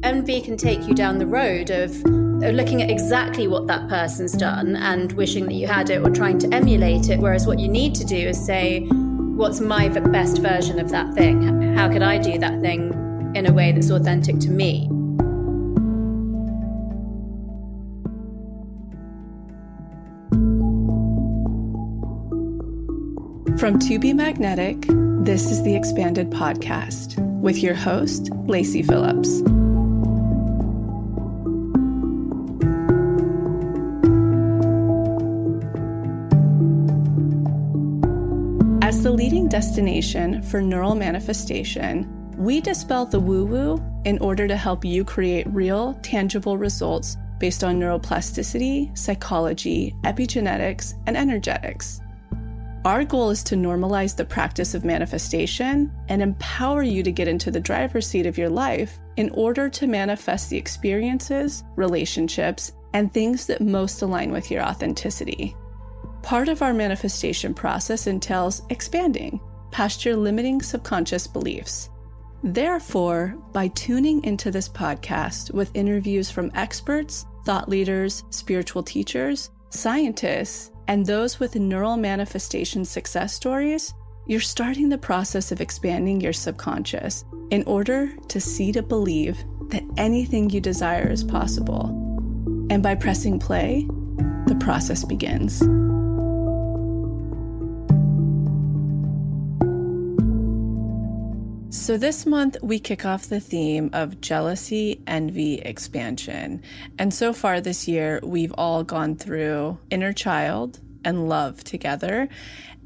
Envy can take you down the road of looking at exactly what that person's done and wishing that you had it or trying to emulate it. Whereas what you need to do is say, what's my best version of that thing? How could I do that thing in a way that's authentic to me? From To Be Magnetic, this is the Expanded Podcast with your host, Lacy Phillips. As the leading destination for neural manifestation, we dispel the woo-woo in order to help you create real, tangible results based on neuroplasticity, psychology, epigenetics, and energetics. Our goal is to normalize the practice of manifestation and empower you to get into the driver's seat of your life in order to manifest the experiences, relationships, and things that most align with your authenticity. Part of our manifestation process entails expanding past your limiting subconscious beliefs. Therefore, by tuning into this podcast with interviews from experts, thought leaders, spiritual teachers, scientists, and those with neural manifestation success stories, you're starting the process of expanding your subconscious in order to see to believe that anything you desire is possible. And by pressing play, the process begins. So this month, we kick off the theme of jealousy, envy, expansion. And so far this year, we've all gone through inner child and love together.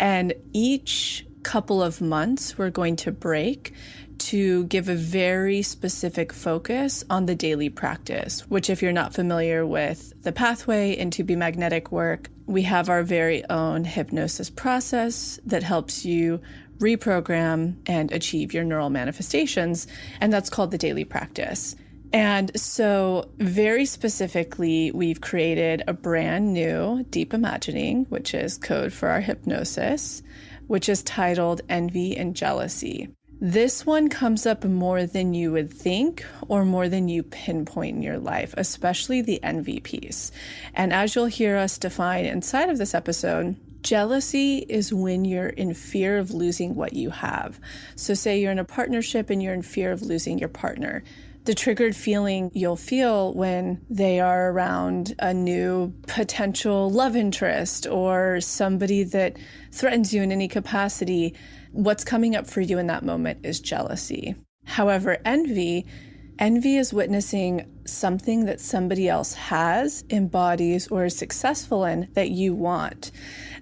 And each couple of months, we're going to break to give a very specific focus on the daily practice, which if you're not familiar with the pathway and To Be Magnetic work, we have our very own hypnosis process that helps you reprogram and achieve your neural manifestations, and that's called the daily practice. And so very specifically, we've created a brand new deep imagining, which is code for our hypnosis, which is titled Envy and Jealousy. This one comes up more than you would think or more than you pinpoint in your life, especially the envy piece. And as you'll hear us define inside of this episode, jealousy is when you're in fear of losing what you have. So say you're in a partnership and you're in fear of losing your partner. The triggered feeling you'll feel when they are around a new potential love interest or somebody that threatens you in any capacity, what's coming up for you in that moment is jealousy. However, envy is witnessing something that somebody else has, embodies, or is successful in that you want.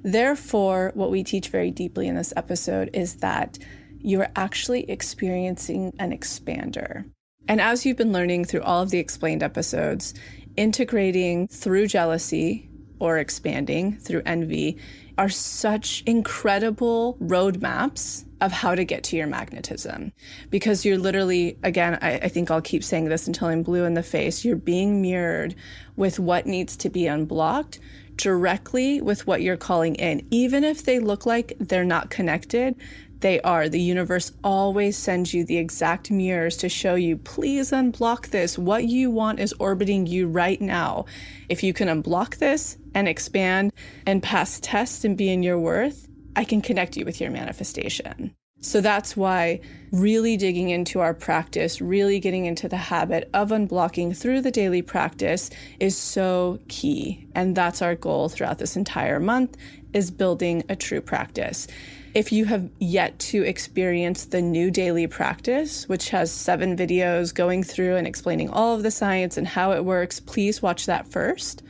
Therefore, what we teach very deeply in this episode is that you're actually experiencing an expander. And as you've been learning through all of the explained episodes, integrating through jealousy or expanding through envy are such incredible roadmaps of how to get to your magnetism. Because you're literally, again, I think I'll keep saying this until I'm blue in the face, you're being mirrored with what needs to be unblocked directly with what you're calling in. Even if they look like they're not connected, they are. The universe always sends you the exact mirrors to show you, please unblock this. What you want is orbiting you right now. If you can unblock this and expand and pass tests and be in your worth, I can connect you with your manifestation. So that's why really digging into our practice, really getting into the habit of unblocking through the daily practice is so key. And that's our goal throughout this entire month, is building a true practice. If you have yet to experience the new daily practice, which has 7 videos going through and explaining all of the science and how it works, please watch that first.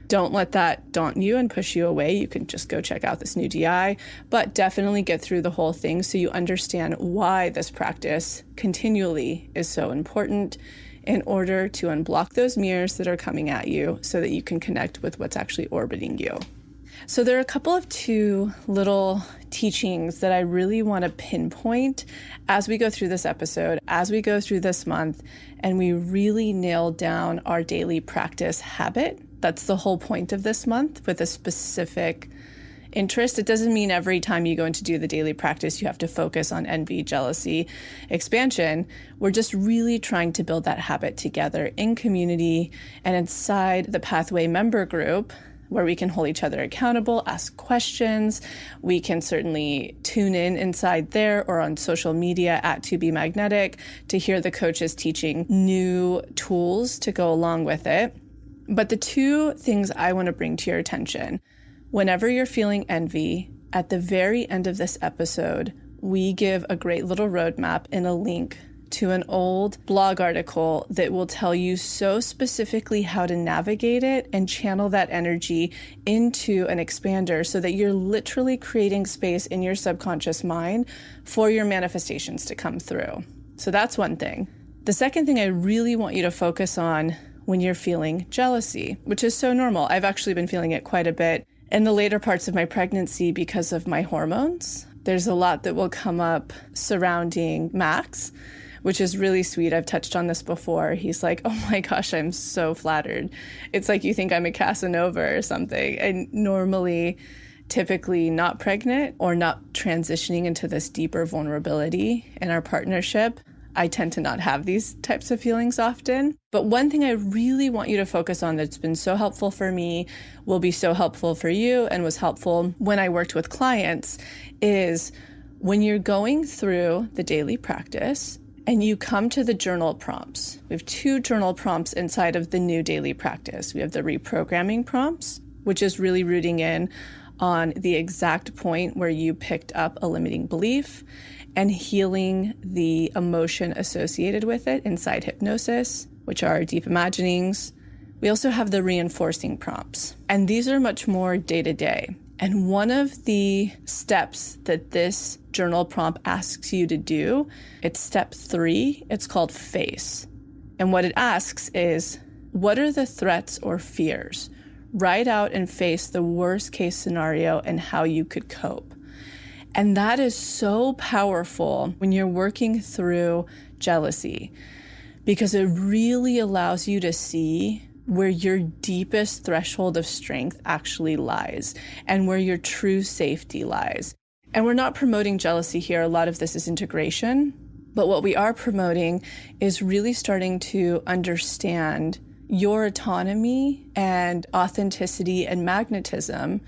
Don't let that daunt you and push you away. You can just go check out this new DI, but definitely get through the whole thing so you understand why this practice continually is so important in order to unblock those mirrors that are coming at you so that you can connect with what's actually orbiting you. So there are a couple of 2 little teachings that I really want to pinpoint as we go through this episode, as we go through this month, and we really nail down our daily practice habit. That's the whole point of this month, with a specific interest. It doesn't mean every time you go into do the daily practice, you have to focus on envy, jealousy, expansion. We're just really trying to build that habit together in community and inside the Pathway member group, where we can hold each other accountable, ask questions. We can certainly tune in inside there or on social media at To Be Magnetic to hear the coaches teaching new tools to go along with it. But the two things I want to bring to your attention, whenever you're feeling envy, at the very end of this episode, we give a great little roadmap and a link to an old blog article that will tell you so specifically how to navigate it and channel that energy into an expander so that you're literally creating space in your subconscious mind for your manifestations to come through. So that's one thing. The second thing I really want you to focus on when you're feeling jealousy, which is so normal. I've actually been feeling it quite a bit in the later parts of my pregnancy because of my hormones. There's a lot that will come up surrounding Max, which is really sweet. I've touched on this before. He's like, oh my gosh, I'm so flattered. It's like you think I'm a Casanova or something. And normally, typically not pregnant or not transitioning into this deeper vulnerability in our partnership, I tend to not have these types of feelings often. But one thing I really want you to focus on that's been so helpful for me, will be so helpful for you, and was helpful when I worked with clients, is when you're going through the daily practice, and you come to the journal prompts. We have 2 journal prompts inside of the new daily practice. We have the reprogramming prompts, which is really rooting in on the exact point where you picked up a limiting belief and healing the emotion associated with it inside hypnosis, which are deep imaginings. We also have the reinforcing prompts, and these are much more day-to-day. And one of the steps that this journal prompt asks you to do, it's step 3. It's called face. And what it asks is, what are the threats or fears? Write out and face the worst case scenario and how you could cope. And that is so powerful when you're working through jealousy, because it really allows you to see where your deepest threshold of strength actually lies and where your true safety lies. And we're not promoting jealousy here. A lot of this is integration. But what we are promoting is really starting to understand your autonomy and authenticity and magnetism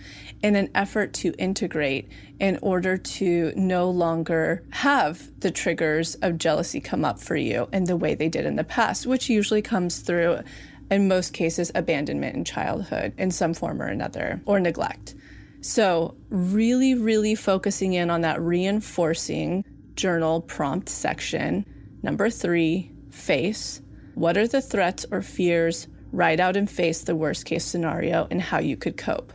in an effort to integrate in order to no longer have the triggers of jealousy come up for you in the way they did in the past, which usually comes through, in most cases, abandonment in childhood in some form or another, or neglect. So really, really focusing in on that reinforcing journal prompt section. Number 3, face. What are the threats or fears? Write out and face the worst case scenario and how you could cope.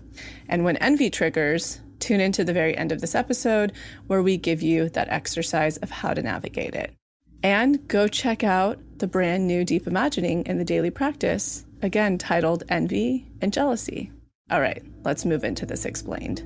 And when envy triggers, tune into the very end of this episode where we give you that exercise of how to navigate it. And go check out the brand new Deep Imagining in the daily practice, again titled Envy and Jealousy. All right, let's move into this explained.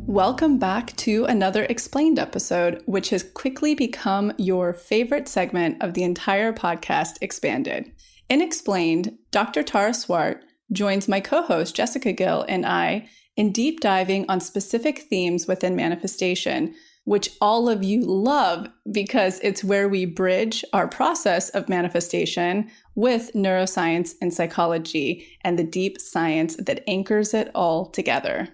Welcome back to another Explained episode, which has quickly become your favorite segment of the entire podcast, Expanded. In Explained, Dr. Tara Swart joins my co-host Jessica Gill and I in deep diving on specific themes within manifestation, which all of you love because it's where we bridge our process of manifestation with neuroscience and psychology and the deep science that anchors it all together.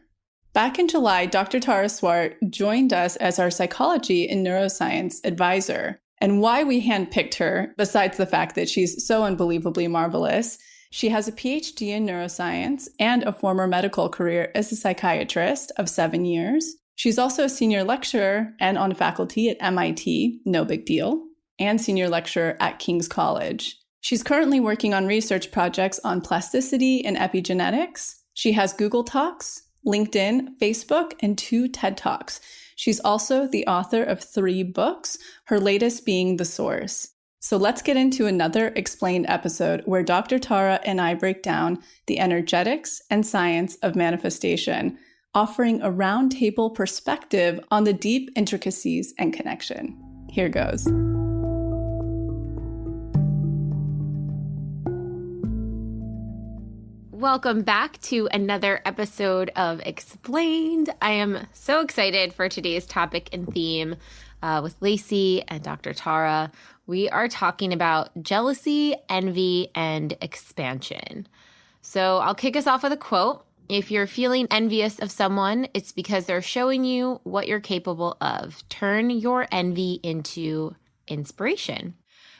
Back in July, Dr. Tara Swart joined us as our psychology and neuroscience advisor. And why we handpicked her, besides the fact that she's so unbelievably marvelous, she has a PhD in neuroscience and a former medical career as a psychiatrist of 7 years. She's also a senior lecturer and on faculty at MIT, no big deal, and senior lecturer at King's College. She's currently working on research projects on plasticity and epigenetics. She has Google Talks, LinkedIn, Facebook, and 2 TED Talks. She's also the author of 3 books, her latest being The Source. So let's get into another Explained episode where Dr. Tara and I break down the energetics and science of manifestation, offering a roundtable perspective on the deep intricacies and connection. Here goes. Welcome back to another episode of Explained. I am so excited for today's topic and theme with Lacy and Dr. Tara. We are talking about jealousy, envy, and expansion. So I'll kick us off with a quote. If you're feeling envious of someone, it's because they're showing you what you're capable of. Turn your envy into inspiration.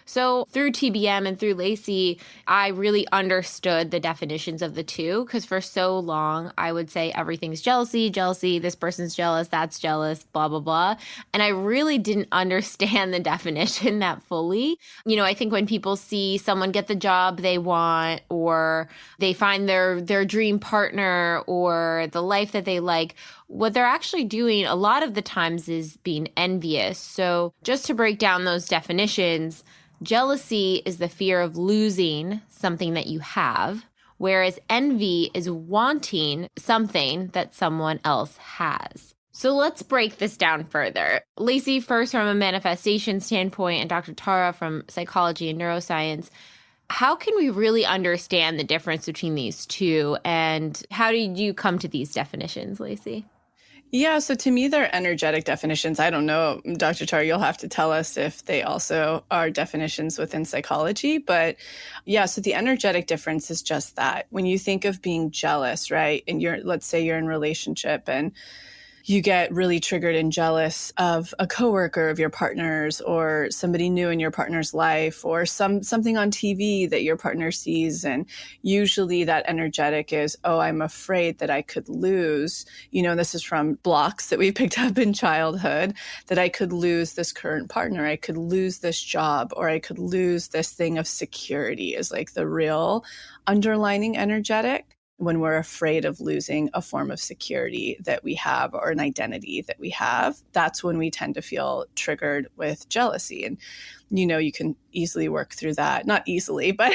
So through TBM and through Lacy, I really understood the definitions of the two, because for so long I would say everything's jealousy, this person's jealous, that's jealous, blah, blah, blah. And I really didn't understand the definition that fully. You know, I think when people see someone get the job they want, or they find their dream partner or the life that they like, what they're actually doing a lot of the times is being envious. So just to break down those definitions, jealousy is the fear of losing something that you have, whereas envy is wanting something that someone else has. So let's break this down further. Lacy, first from a manifestation standpoint, and Dr. Tara from psychology and neuroscience. How can we really understand the difference between these two, and how did you come to these definitions, Lacy? Yeah, so to me, they're energetic definitions. I don't know, Dr. Tar, you'll have to tell us if they also are definitions within psychology. But yeah, so the energetic difference is just that. When you think of being jealous, right, and let's say you're in a relationship and you get really triggered and jealous of a coworker of your partner's, or somebody new in your partner's life, or something on TV that your partner sees. And usually that energetic is, oh, I'm afraid that I could lose, this is from blocks that we picked up in childhood, that I could lose this current partner, I could lose this job, or I could lose this thing of security, is like the real underlining energetic. When we're afraid of losing a form of security that we have, or an identity that we have, that's when we tend to feel triggered with jealousy. And, you can easily work through that. Not easily, but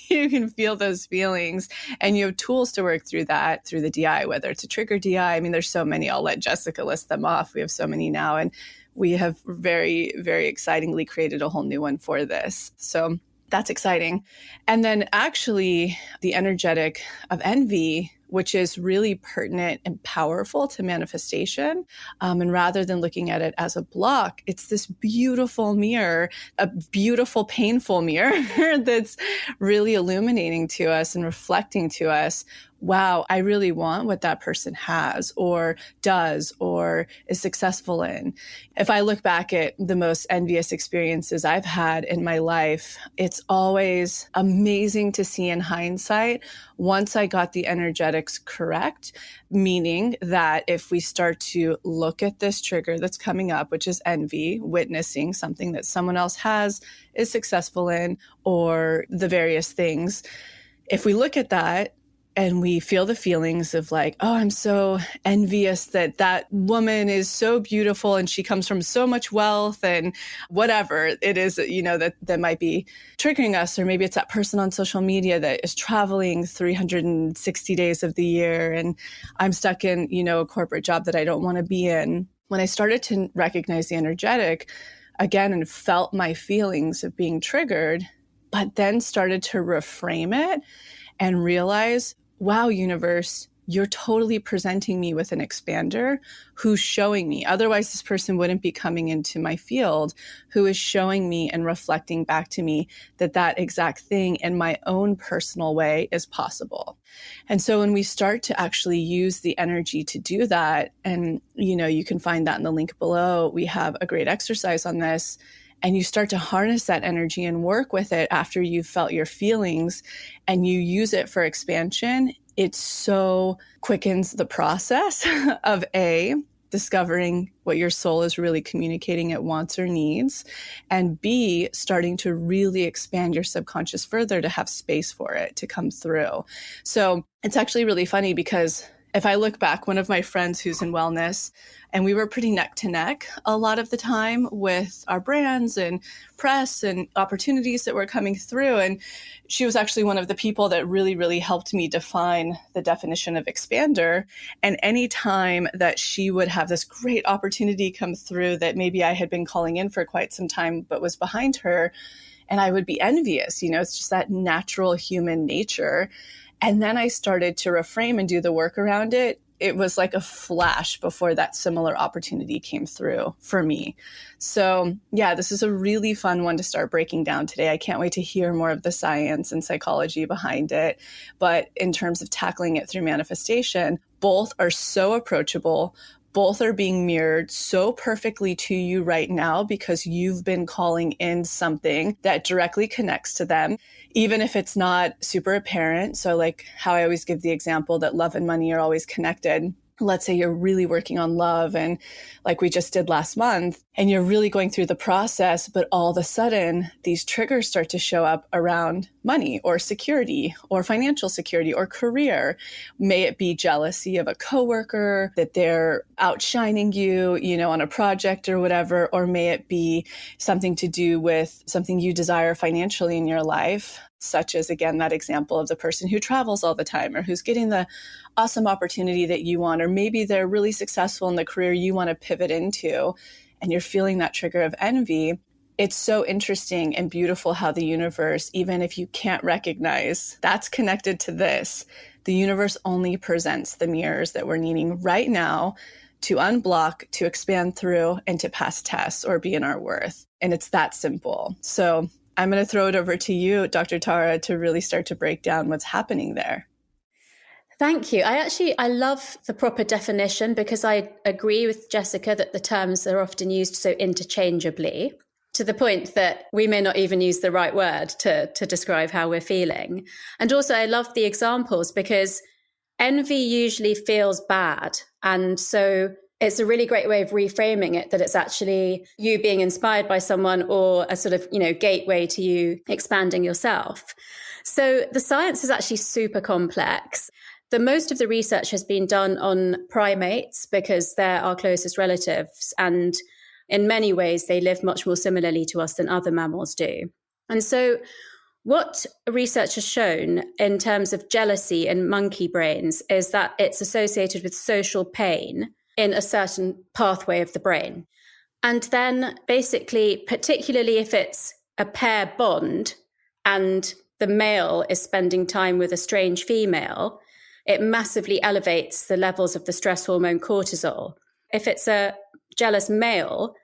you can feel those feelings, and you have tools to work through that through the DI, whether it's a trigger DI. I mean, there's so many. I'll let Jessica list them off. We have so many now, and we have very, very excitingly created a whole new one for this. So that's exciting. And then actually the energetic of envy, which is really pertinent and powerful to manifestation. And rather than looking at it as a block, it's this beautiful mirror, a beautiful, painful mirror that's really illuminating to us and reflecting to us, wow, I really want what that person has or does or is successful in. If I look back at the most envious experiences I've had in my life, it's always amazing to see in hindsight, once I got the energetics correct, meaning that if we start to look at this trigger that's coming up, which is envy, witnessing something that someone else has, is successful in, or the various things, if we look at that, and we feel the feelings of like, oh, I'm so envious that woman is so beautiful and she comes from so much wealth, and whatever it is, that might be triggering us. Or maybe it's that person on social media that is traveling 360 days of the year, and I'm stuck in, a corporate job that I don't want to be in. When I started to recognize the energetic again and felt my feelings of being triggered, but then started to reframe it and realize, wow, universe, you're totally presenting me with an expander who's showing me. Otherwise, this person wouldn't be coming into my field, who is showing me and reflecting back to me that exact thing in my own personal way is possible. And so when we start to actually use the energy to do that, and, you can find that in the link below, we have a great exercise on this. And you start to harness that energy and work with it after you've felt your feelings, and you use it for expansion, it so quickens the process of discovering what your soul is really communicating it wants or needs, and B, starting to really expand your subconscious further to have space for it to come through. So it's actually really funny, because if I look back, one of my friends who's in wellness, and we were pretty neck to neck a lot of the time with our brands and press and opportunities that were coming through. And she was actually one of the people that really, really helped me define the definition of expander. And any time that she would have this great opportunity come through that maybe I had been calling in for quite some time, but was behind her, and I would be envious, it's just that natural human nature. And then I started to reframe and do the work around it. It was like a flash before that similar opportunity came through for me. So yeah, this is a really fun one to start breaking down today. I can't wait to hear more of the science and psychology behind it. But in terms of tackling it through manifestation, both are so approachable. Both are being mirrored so perfectly to you right now because you've been calling in something that directly connects to them, even if it's not super apparent. So like how I always give the example that love and money are always connected. Let's say you're really working on love and like we just did last month and you're really going through the process, but all of a sudden these triggers start to show up around money or security or financial security or career. May it be jealousy of a coworker that they're outshining you, on a project or whatever, or may it be something to do with something you desire financially in your life, such as, again, that example of the person who travels all the time or who's getting the awesome opportunity that you want, or maybe they're really successful in the career you want to pivot into, and you're feeling that trigger of envy. It's so interesting and beautiful how the universe, even if you can't recognize that's connected to this, the universe only presents the mirrors that we're needing right now to unblock, to expand through, and to pass tests or be in our worth. And it's that simple. So I'm going to throw it over to you, Dr. Tara, to really start to break down what's happening there. Thank you. I love the proper definition because I agree with Jessica that the terms are often used so interchangeably to the point that we may not even use the right word to describe how we're feeling. And also I love the examples because envy usually feels bad. And so it's a really great way of reframing it, that it's actually you being inspired by someone or a sort of, gateway to you expanding yourself. So the science is actually super complex. The most of the research has been done on primates because they're our closest relatives. And in many ways, they live much more similarly to us than other mammals do. And so what research has shown in terms of jealousy in monkey brains is that it's associated with social pain in a certain pathway of the brain. And then basically, particularly if it's a pair bond and the male is spending time with a strange female, it massively elevates the levels of the stress hormone cortisol. If it's a jealous male,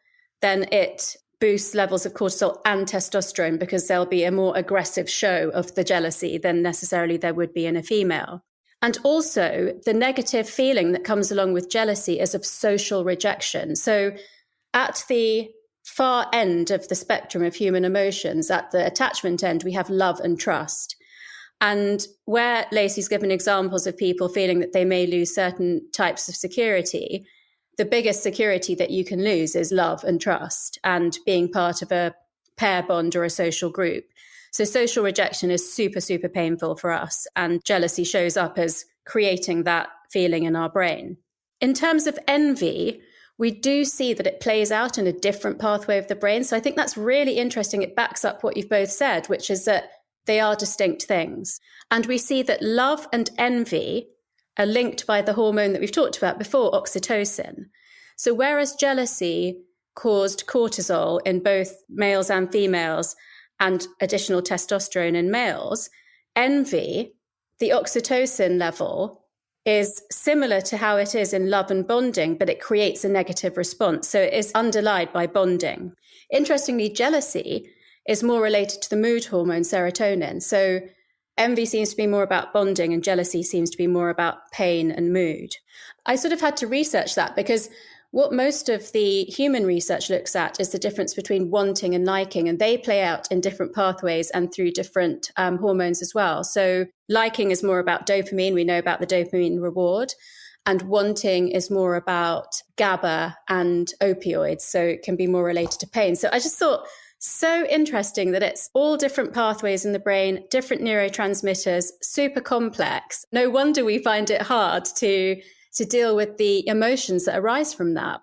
then it boosts levels of cortisol and testosterone because there'll be a more aggressive show of the jealousy than necessarily there would be in a female. And also the negative feeling that comes along with jealousy is of social rejection. So at the far end of the spectrum of human emotions, at the attachment end, we have love and trust. And where Lacy's given examples of people feeling that they may lose certain types of security, the biggest security that you can lose is love and trust and being part of a pair bond or a social group. So social rejection is super, super painful for us. And jealousy shows up as creating that feeling in our brain. In terms of envy, we do see that it plays out in a different pathway of the brain. So I think that's really interesting. It backs up what you've both said, which is that they are distinct things. And we see that love and envy are linked by the hormone that we've talked about before, oxytocin. So whereas jealousy caused cortisol in both males and females and additional testosterone in males, envy, the oxytocin level, is similar to how it is in love and bonding, but it creates a negative response. So it is underlined by bonding. Interestingly, jealousy is more related to the mood hormone serotonin. So envy seems to be more about bonding and jealousy seems to be more about pain and mood. I sort of had to research that because what most of the human research looks at is the difference between wanting and liking, and they play out in different pathways and through different hormones as well. So liking is more about dopamine. We know about the dopamine reward. And wanting is more about GABA and opioids. So it can be more related to pain. So I just thought, so interesting that it's all different pathways in the brain, different neurotransmitters, super complex. No wonder we find it hard to deal with the emotions that arise from that.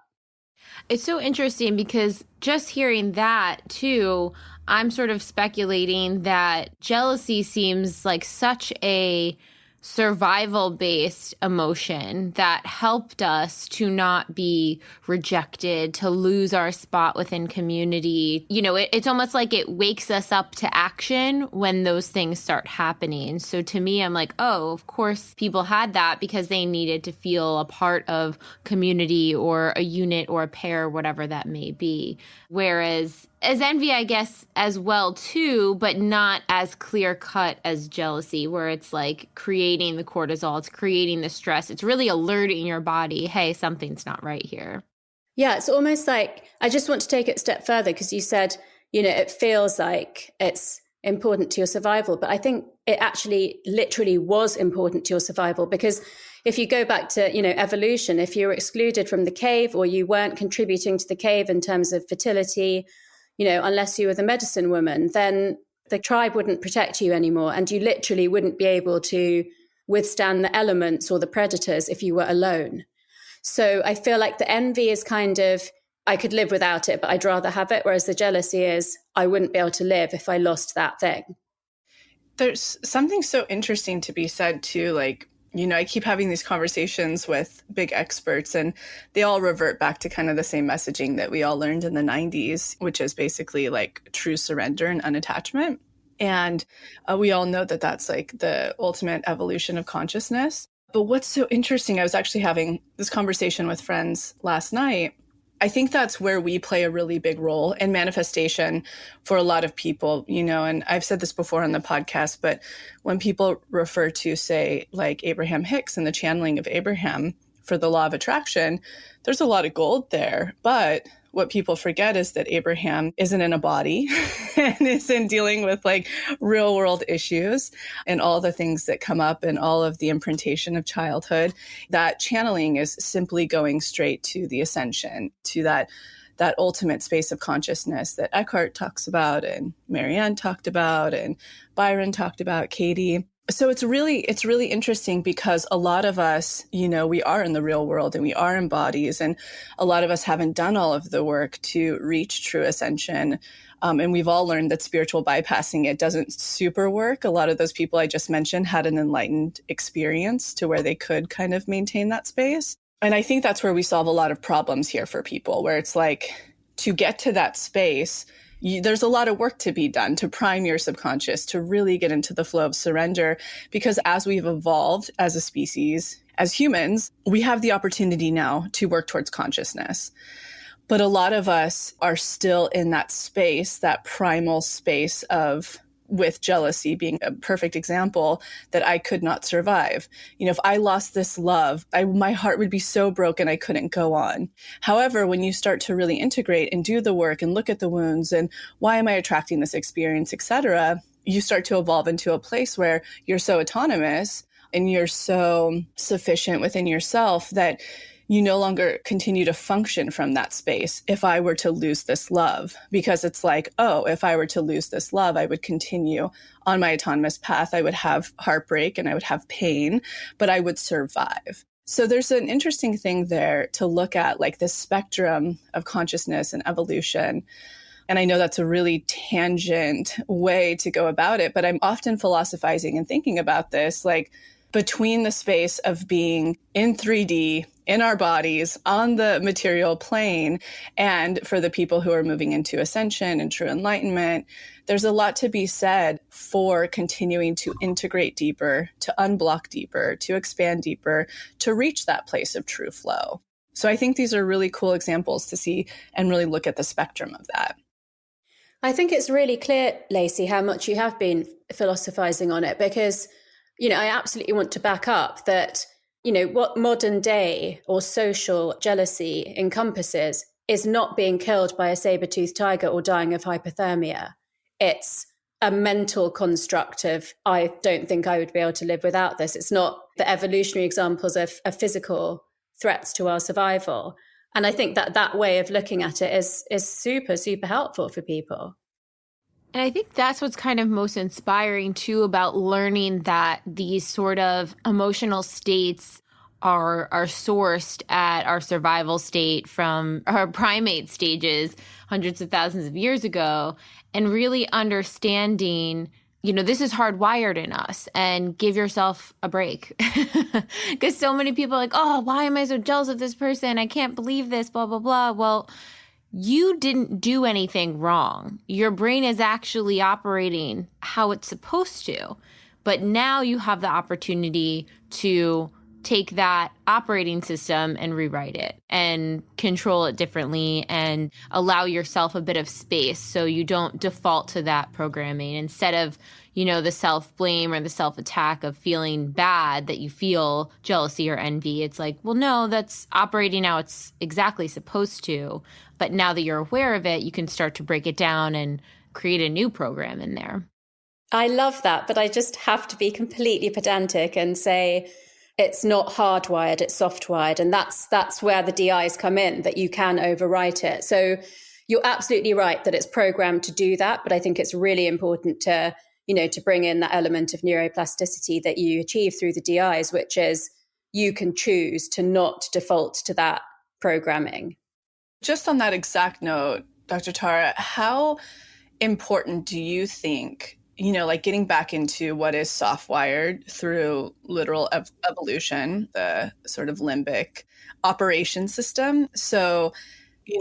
It's so interesting because just hearing that too, I'm sort of speculating that jealousy seems like such a survival-based emotion that helped us to not be rejected, to lose our spot within community. You know, it's almost like it wakes us up to action when those things start happening. So to me, I'm like, oh, of course people had that because they needed to feel a part of community or a unit or a pair, whatever that may be. Whereas as envy, I guess, as well, too, but not as clear cut as jealousy, where it's like creating the cortisol, it's creating the stress. It's really alerting your body, hey, something's not right here. Yeah, it's almost like, I just want to take it a step further because you said, you know, it feels like it's important to your survival, but I think it actually literally was important to your survival, because if you go back to, you know, evolution, if you were excluded from the cave or you weren't contributing to the cave in terms of fertility, you know, unless you were the medicine woman, then the tribe wouldn't protect you anymore. And you literally wouldn't be able to withstand the elements or the predators if you were alone. So I feel like the envy is kind of, I could live without it, but I'd rather have it. Whereas the jealousy is, I wouldn't be able to live if I lost that thing. There's something so interesting to be said too, like, you know, I keep having these conversations with big experts and they all revert back to kind of the same messaging that we all learned in the 90s, which is basically like true surrender and unattachment. And we all know that that's like the ultimate evolution of consciousness. But what's so interesting, I was actually having this conversation with friends last night. I think that's where we play a really big role in manifestation for a lot of people, you know, and I've said this before on the podcast, but when people refer to, say, like Abraham Hicks and the channeling of Abraham for the law of attraction, there's a lot of gold there. But what people forget is that Abraham isn't in a body and isn't dealing with like real world issues and all the things that come up and all of the imprintation of childhood. That channeling is simply going straight to the ascension, to that ultimate space of consciousness that Eckhart talks about and Marianne talked about and Byron talked about, Katie. So it's really interesting because a lot of us, you know, we are in the real world and we are in bodies, and a lot of us haven't done all of the work to reach true ascension. And we've all learned that spiritual bypassing, it doesn't super work. A lot of those people I just mentioned had an enlightened experience to where they could kind of maintain that space. And I think that's where we solve a lot of problems here for people, where it's like, to get to that space, there's a lot of work to be done to prime your subconscious, to really get into the flow of surrender. Because as we've evolved as a species, as humans, we have the opportunity now to work towards consciousness. But a lot of us are still in that space, that primal space of, with jealousy being a perfect example, that I could not survive. You know, if I lost this love, my heart would be so broken I couldn't go on. However, when you start to really integrate and do the work and look at the wounds and why am I attracting this experience, etc., you start to evolve into a place where you're so autonomous and you're so sufficient within yourself that you no longer continue to function from that space. If I were to lose this love, because it's like, oh, if I were to lose this love, I would continue on my autonomous path. I would have heartbreak and I would have pain, but I would survive. So there's an interesting thing there to look at, like this spectrum of consciousness and evolution. And I know that's a really tangent way to go about it, but I'm often philosophizing and thinking about this, like between the space of being in 3D, in our bodies, on the material plane, and for the people who are moving into ascension and true enlightenment, there's a lot to be said for continuing to integrate deeper, to unblock deeper, to expand deeper, to reach that place of true flow. So I think these are really cool examples to see and really look at the spectrum of that. I think it's really clear, Lacy, how much you have been philosophizing on it, because, you know, I absolutely want to back up that, you know, what modern day or social jealousy encompasses is not being killed by a saber-toothed tiger or dying of hypothermia. It's a mental construct of, I don't think I would be able to live without this. It's not the evolutionary examples of physical threats to our survival. And I think that way of looking at it is super, super helpful for people. And I think that's what's kind of most inspiring too about learning that these sort of emotional states are sourced at our survival state from our primate stages hundreds of thousands of years ago, and really understanding this is hardwired in us, and give yourself a break. Because so many people are like, oh, why am I so jealous of this person? I can't believe this, blah, blah, blah. Well, you didn't do anything wrong. Your brain is actually operating how it's supposed to. But now you have the opportunity to take that operating system and rewrite it and control it differently and allow yourself a bit of space so you don't default to that programming instead of, the self-blame or the self-attack of feeling bad that you feel jealousy or envy. It's like, well, no, that's operating how it's exactly supposed to. But now that you're aware of it, you can start to break it down and create a new program in there. I love that, but I just have to be completely pedantic and say it's not hardwired, it's softwired. And that's where the DIs come in, that you can overwrite it. So you're absolutely right that it's programmed to do that. But I think it's really important to bring in that element of neuroplasticity that you achieve through the DIs, which is you can choose to not default to that programming. Just on that exact note, Dr. Tara, how important do you think, getting back into what is soft-wired through literal evolution, the sort of limbic operation system? So,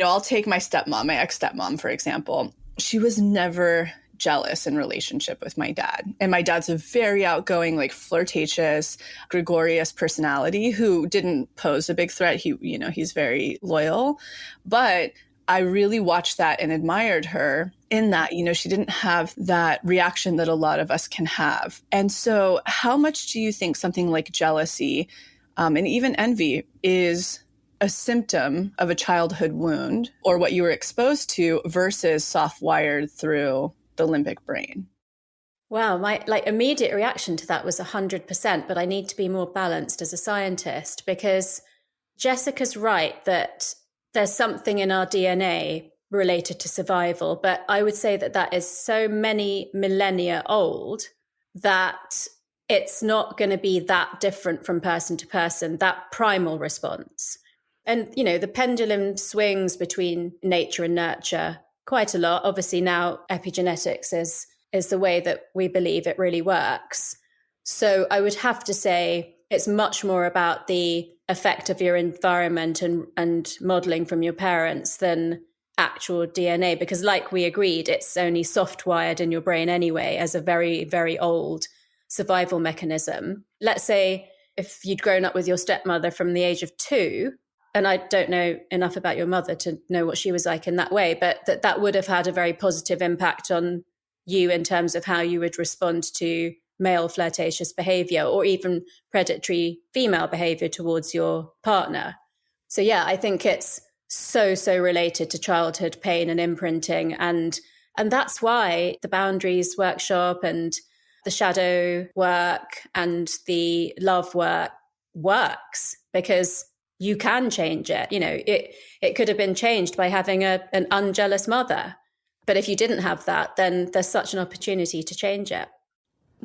I'll take my stepmom, my ex-stepmom, for example. She was never jealous in relationship with my dad. And my dad's a very outgoing, flirtatious, gregarious personality who didn't pose a big threat. He's very loyal. But I really watched that and admired her in that, she didn't have that reaction that a lot of us can have. And so how much do you think something like jealousy and even envy is a symptom of a childhood wound or what you were exposed to versus soft-wired through the limbic brain? Wow, my immediate reaction to that was 100%, but I need to be more balanced as a scientist, because Jessica's right that there's something in our DNA related to survival, but I would say that is so many millennia old that it's not going to be that different from person to person, that primal response. And, the pendulum swings between nature and nurture quite a lot. Obviously now epigenetics is the way that we believe it really works. So I would have to say it's much more about the effect of your environment and modeling from your parents than actual DNA, because like we agreed, it's only soft wired in your brain anyway as a very, very old survival mechanism. Let's say if you'd grown up with your stepmother from the age of 2, and I don't know enough about your mother to know what she was like in that way, but that would have had a very positive impact on you in terms of how you would respond to male flirtatious behavior or even predatory female behavior towards your partner. So yeah, I think it's so related to childhood pain and imprinting. And that's why the boundaries workshop and the shadow work and the love work works, because you can change it. It could have been changed by having an unjealous mother. But if you didn't have that, then there's such an opportunity to change it.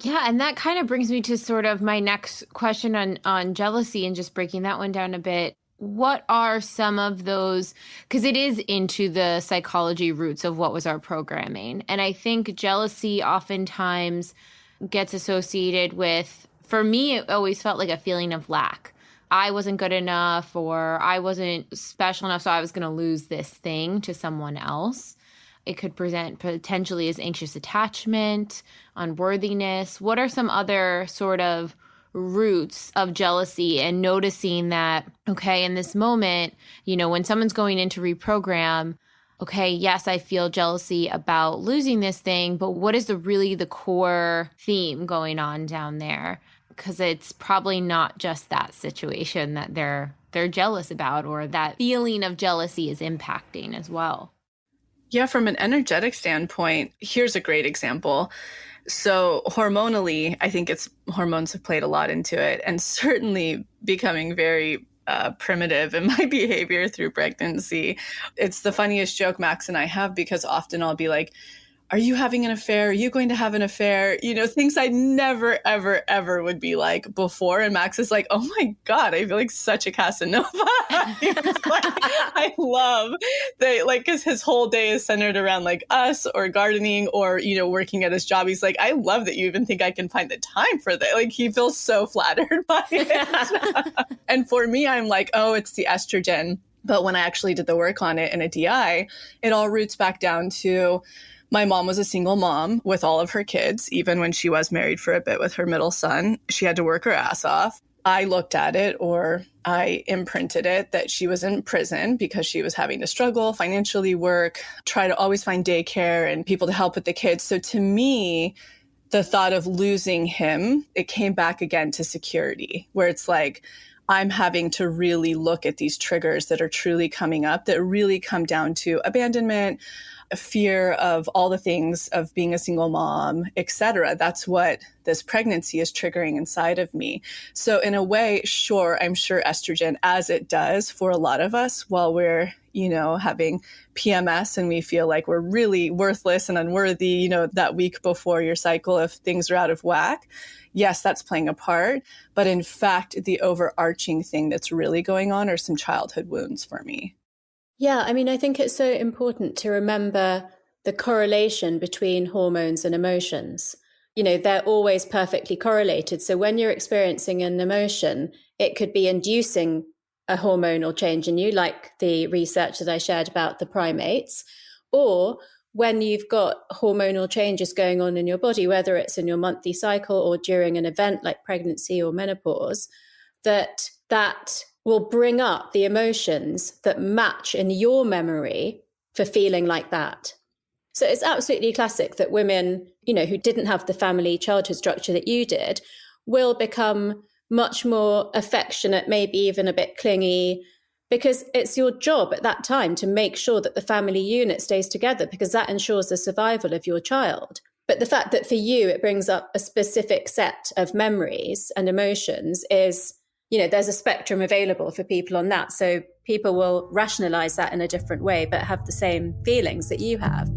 Yeah, and that kind of brings me to sort of my next question on jealousy and just breaking that one down a bit. What are some of those, because it is into the psychology roots of what was our programming. And I think jealousy oftentimes gets associated with, for me, it always felt like a feeling of lack. I wasn't good enough, or I wasn't special enough, so I was going to lose this thing to someone else. It could present potentially as anxious attachment, unworthiness. What are some other sort of roots of jealousy, and noticing that, okay, in this moment, when someone's going in to reprogram, okay, yes, I feel jealousy about losing this thing, but what is really the core theme going on down there? Because it's probably not just that situation that they're jealous about, or that feeling of jealousy is impacting as well. Yeah, from an energetic standpoint, here's a great example. So hormonally, I think hormones have played a lot into it, and certainly becoming very primitive in my behavior through pregnancy. It's the funniest joke Max and I have, because often I'll be like, are you having an affair? Are you going to have an affair? Things I never, ever, ever would be like before. And Max is like, oh my God, I feel like such a Casanova. I love that, like, because his whole day is centered around like us or gardening or, working at his job. He's like, I love that you even think I can find the time for that. Like, he feels so flattered by it. And for me, I'm like, oh, it's the estrogen. But when I actually did the work on it in a DI, it all roots back down to my mom was a single mom with all of her kids. Even when she was married for a bit with her middle son, she had to work her ass off. I looked at it, or I imprinted it, that she was in prison because she was having to struggle, financially work, try to always find daycare and people to help with the kids. So to me, the thought of losing him, it came back again to security, where it's like, I'm having to really look at these triggers that are truly coming up that really come down to abandonment, a fear of all the things of being a single mom, etc. That's what this pregnancy is triggering inside of me. So in a way, sure, I'm sure estrogen, as it does for a lot of us while we're, having PMS and we feel like we're really worthless and unworthy, that week before your cycle, if things are out of whack. Yes, that's playing a part. But in fact, the overarching thing that's really going on are some childhood wounds for me. Yeah, I mean, I think it's so important to remember the correlation between hormones and emotions. They're always perfectly correlated. So when you're experiencing an emotion, it could be inducing a hormonal change in you, like the research that I shared about the primates, or when you've got hormonal changes going on in your body, whether it's in your monthly cycle or during an event like pregnancy or menopause, that will bring up the emotions that match in your memory for feeling like that. So it's absolutely classic that women, who didn't have the family childhood structure that you did, will become much more affectionate, maybe even a bit clingy, because it's your job at that time to make sure that the family unit stays together, because that ensures the survival of your child. But the fact that for you, it brings up a specific set of memories and emotions is, there's a spectrum available for people on that. So people will rationalize that in a different way, but have the same feelings that you have.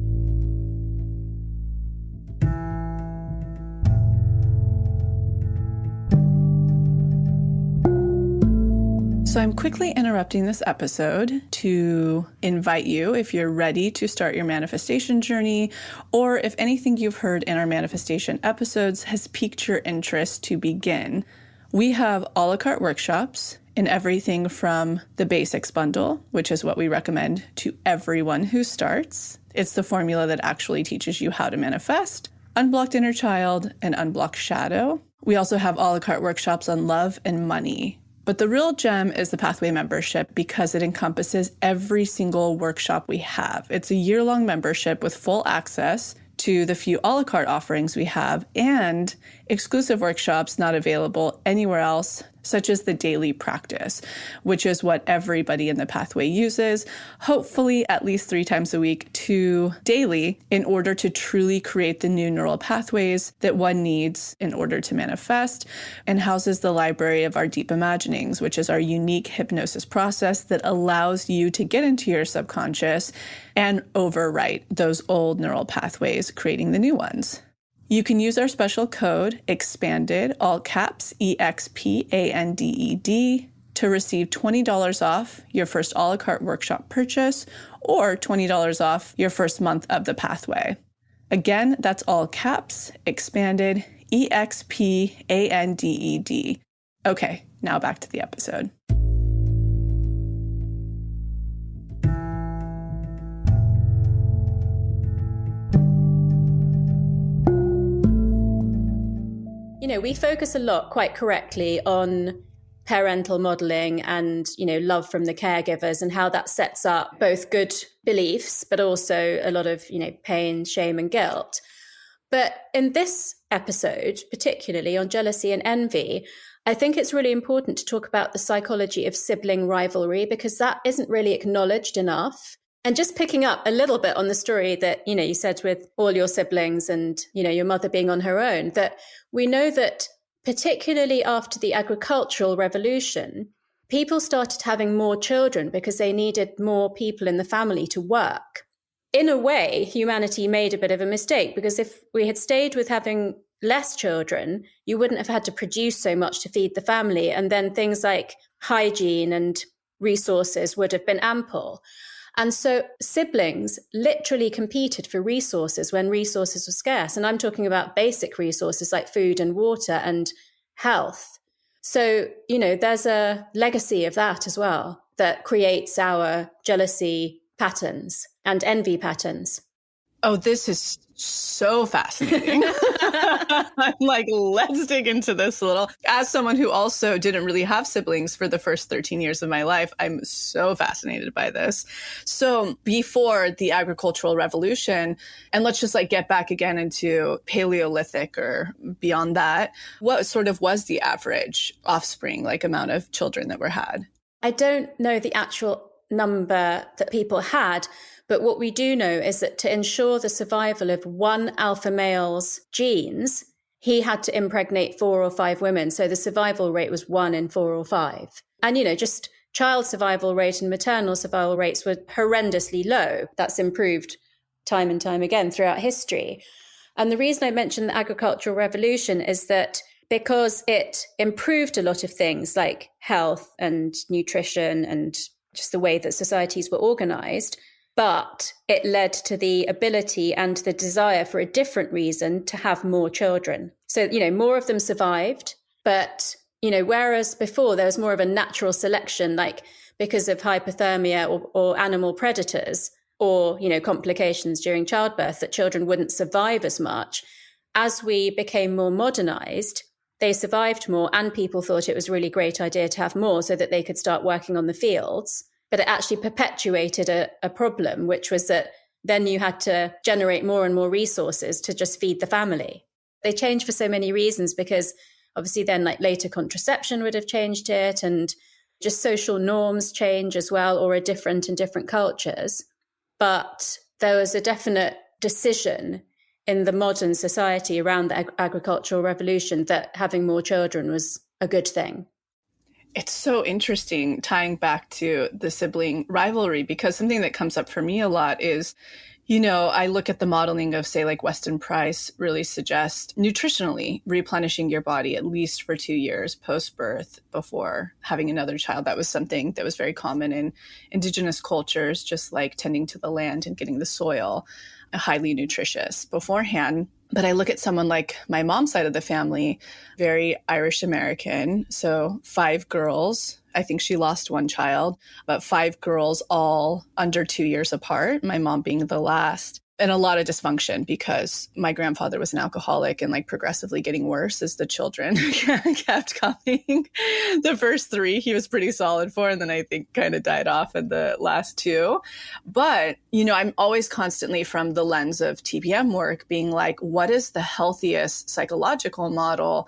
So I'm quickly interrupting this episode to invite you, if you're ready to start your manifestation journey, or if anything you've heard in our manifestation episodes has piqued your interest, to begin. We have a la carte workshops in everything from the basics bundle, which is what we recommend to everyone who starts. It's the formula that actually teaches you how to manifest, unblocked inner child, and unblocked shadow. We also have a la carte workshops on love and money. But the real gem is the Pathway membership, because it encompasses every single workshop we have. It's a year-long membership with full access to the few a la carte offerings we have and exclusive workshops not available anywhere else, such as the daily practice, which is what everybody in the Pathway uses, hopefully at least 3 times a week to daily, in order to truly create the new neural pathways that one needs in order to manifest, and houses the library of our deep imaginings, which is our unique hypnosis process that allows you to get into your subconscious and overwrite those old neural pathways, creating the new ones. You can use our special code EXPANDED, all caps, EXPANDED, to receive $20 off your first a la carte workshop purchase, or $20 off your first month of the Pathway. Again, that's all caps, EXPANDED, EXPANDED. Okay, now back to the episode. We focus a lot, quite correctly, on parental modeling and, love from the caregivers, and how that sets up both good beliefs, but also a lot of, pain, shame, and guilt. But in this episode, particularly on jealousy and envy, I think it's really important to talk about the psychology of sibling rivalry, because that isn't really acknowledged enough. And just picking up a little bit on the story that, you said with all your siblings and, your mother being on her own, that we know that particularly after the agricultural revolution, people started having more children because they needed more people in the family to work. in a way, humanity made a bit of a mistake, because if we had stayed with having less children, you wouldn't have had to produce so much to feed the family. And then things like hygiene and resources would have been ample. And so siblings literally competed for resources when resources were scarce. And I'm talking about basic resources like food and water and health. So, there's a legacy of that as well that creates our jealousy patterns and envy patterns. Oh, this is so fascinating. I'm like, let's dig into this a little. As someone who also didn't really have siblings for the first 13 years of my life, I'm so fascinated by this. So before the agricultural revolution, and let's just like get back again into Paleolithic or beyond that, what sort of was the average offspring, like amount of children that were had? I don't know the actual number that people had, but what we do know is that to ensure the survival of one alpha male's genes, he had to impregnate 4 or 5 women. So the survival rate was 1 in 4 or 5. And, just child survival rate and maternal survival rates were horrendously low. That's improved time and time again throughout history. And the reason I mentioned the agricultural revolution is that because it improved a lot of things like health and nutrition and just the way that societies were organized, but it led to the ability and the desire for a different reason to have more children. So, more of them survived, but, whereas before there was more of a natural selection, like because of hypothermia or animal predators or, complications during childbirth, that children wouldn't survive as much. As we became more modernized, they survived more, and people thought it was a really great idea to have more so that they could start working on the fields. But it actually perpetuated a problem, which was that then you had to generate more and more resources to just feed the family. They changed for so many reasons, because obviously then like later contraception would have changed it, and just social norms change as well, or are different in different cultures. But there was a definite decision in the modern society around the agricultural revolution that having more children was a good thing. It's so interesting tying back to the sibling rivalry, because something that comes up for me a lot is, I look at the modeling of, say, like Weston Price really suggests nutritionally replenishing your body at least for 2 years post-birth before having another child. That was something that was very common in indigenous cultures, just like tending to the land and getting the soil highly nutritious beforehand. But I look at someone like my mom's side of the family, very Irish American. So 5 girls. I think she lost 1 child, but 5 girls all under 2 years apart, my mom being the last. And a lot of dysfunction because my grandfather was an alcoholic and like progressively getting worse as the children kept coming. The first 3 he was pretty solid for, and then I think kind of died off in the last 2. But, I'm always constantly from the lens of TPM work being like, what is the healthiest psychological model?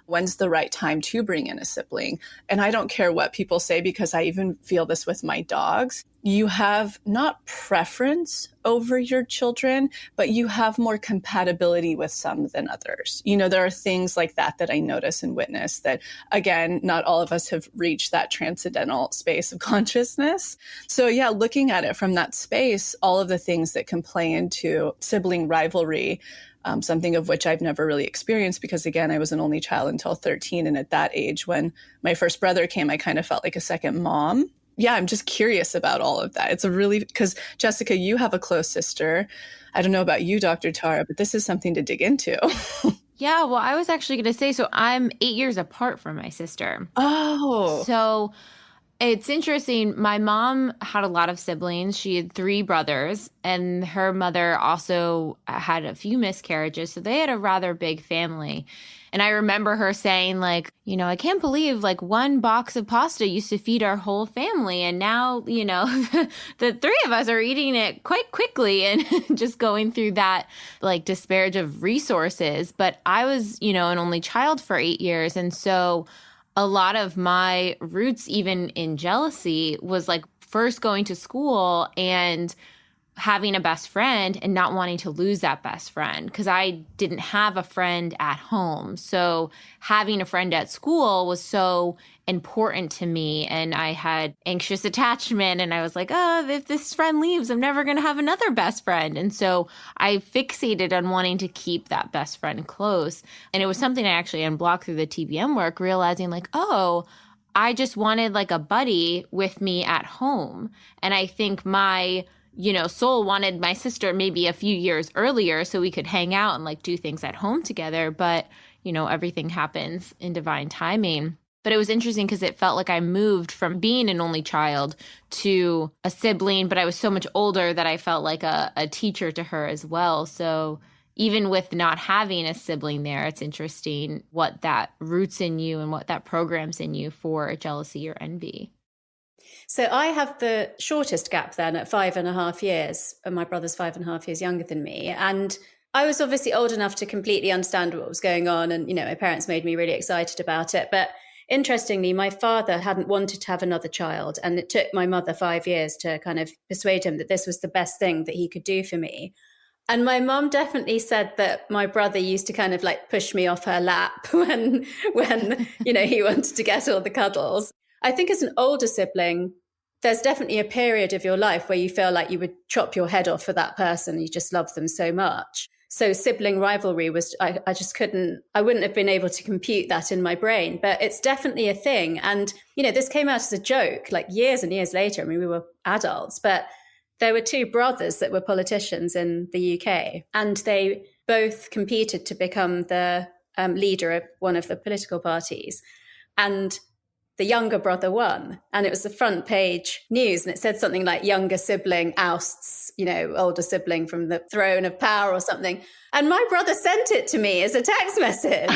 When's the right time to bring in a sibling? And I don't care what people say, because I even feel this with my dogs. You have not preference over your children, but you have more compatibility with some than others. There are things like that I notice and witness that, again, not all of us have reached that transcendental space of consciousness. So yeah, looking at it from that space, all of the things that can play into sibling rivalry, something of which I've never really experienced because, again, I was an only child until 13. And at that age, when my first brother came, I kind of felt like a second mom. Yeah, I'm just curious about all of that. It's because Jessica, you have a close sister. I don't know about you, Dr. Tara, but this is something to dig into. Yeah, well, I was actually going to say, so I'm 8 years apart from my sister. Oh. So it's interesting. My mom had a lot of siblings. She had 3 brothers, and her mother also had a few miscarriages. So they had a rather big family. And I remember her saying, like, I can't believe like 1 box of pasta used to feed our whole family. And now, the 3 of us are eating it quite quickly and just going through that like disparage of resources. But I was, an only child for 8 years. And so a lot of my roots, even in jealousy, was like first going to school and having a best friend and not wanting to lose that best friend, because I didn't have a friend at home. So having a friend at school was so important to me, and I had anxious attachment, and I was like, oh, if this friend leaves, I'm never going to have another best friend. And so I fixated on wanting to keep that best friend close. And it was something I actually unblocked through the TBM work, realizing like, oh, I just wanted like a buddy with me at home. And I think my soul wanted my sister maybe a few years earlier so we could hang out and like do things at home together. But, everything happens in divine timing. But it was interesting because it felt like I moved from being an only child to a sibling, but I was so much older that I felt like a teacher to her as well. So even with not having a sibling there, it's interesting what that roots in you and what that programs in you for jealousy or envy. So I have the shortest gap then at 5.5 years, and my brother's 5.5 years younger than me. And I was obviously old enough to completely understand what was going on. And, my parents made me really excited about it. But interestingly, my father hadn't wanted to have another child. And it took my mother 5 years to kind of persuade him that this was the best thing that he could do for me. And my mum definitely said that my brother used to kind of like push me off her lap when he wanted to get all the cuddles. I think as an older sibling, there's definitely a period of your life where you feel like you would chop your head off for that person. You just love them so much. So sibling rivalry was, I wouldn't have been able to compute that in my brain, but it's definitely a thing. And, this came out as a joke, like years and years later. I mean, we were adults, but there were two brothers that were politicians in the UK, and they both competed to become the leader of one of the political parties. And the younger brother won, and it was the front page news, and it said something like younger sibling ousts, older sibling from the throne of power or something. And my brother sent it to me as a text message.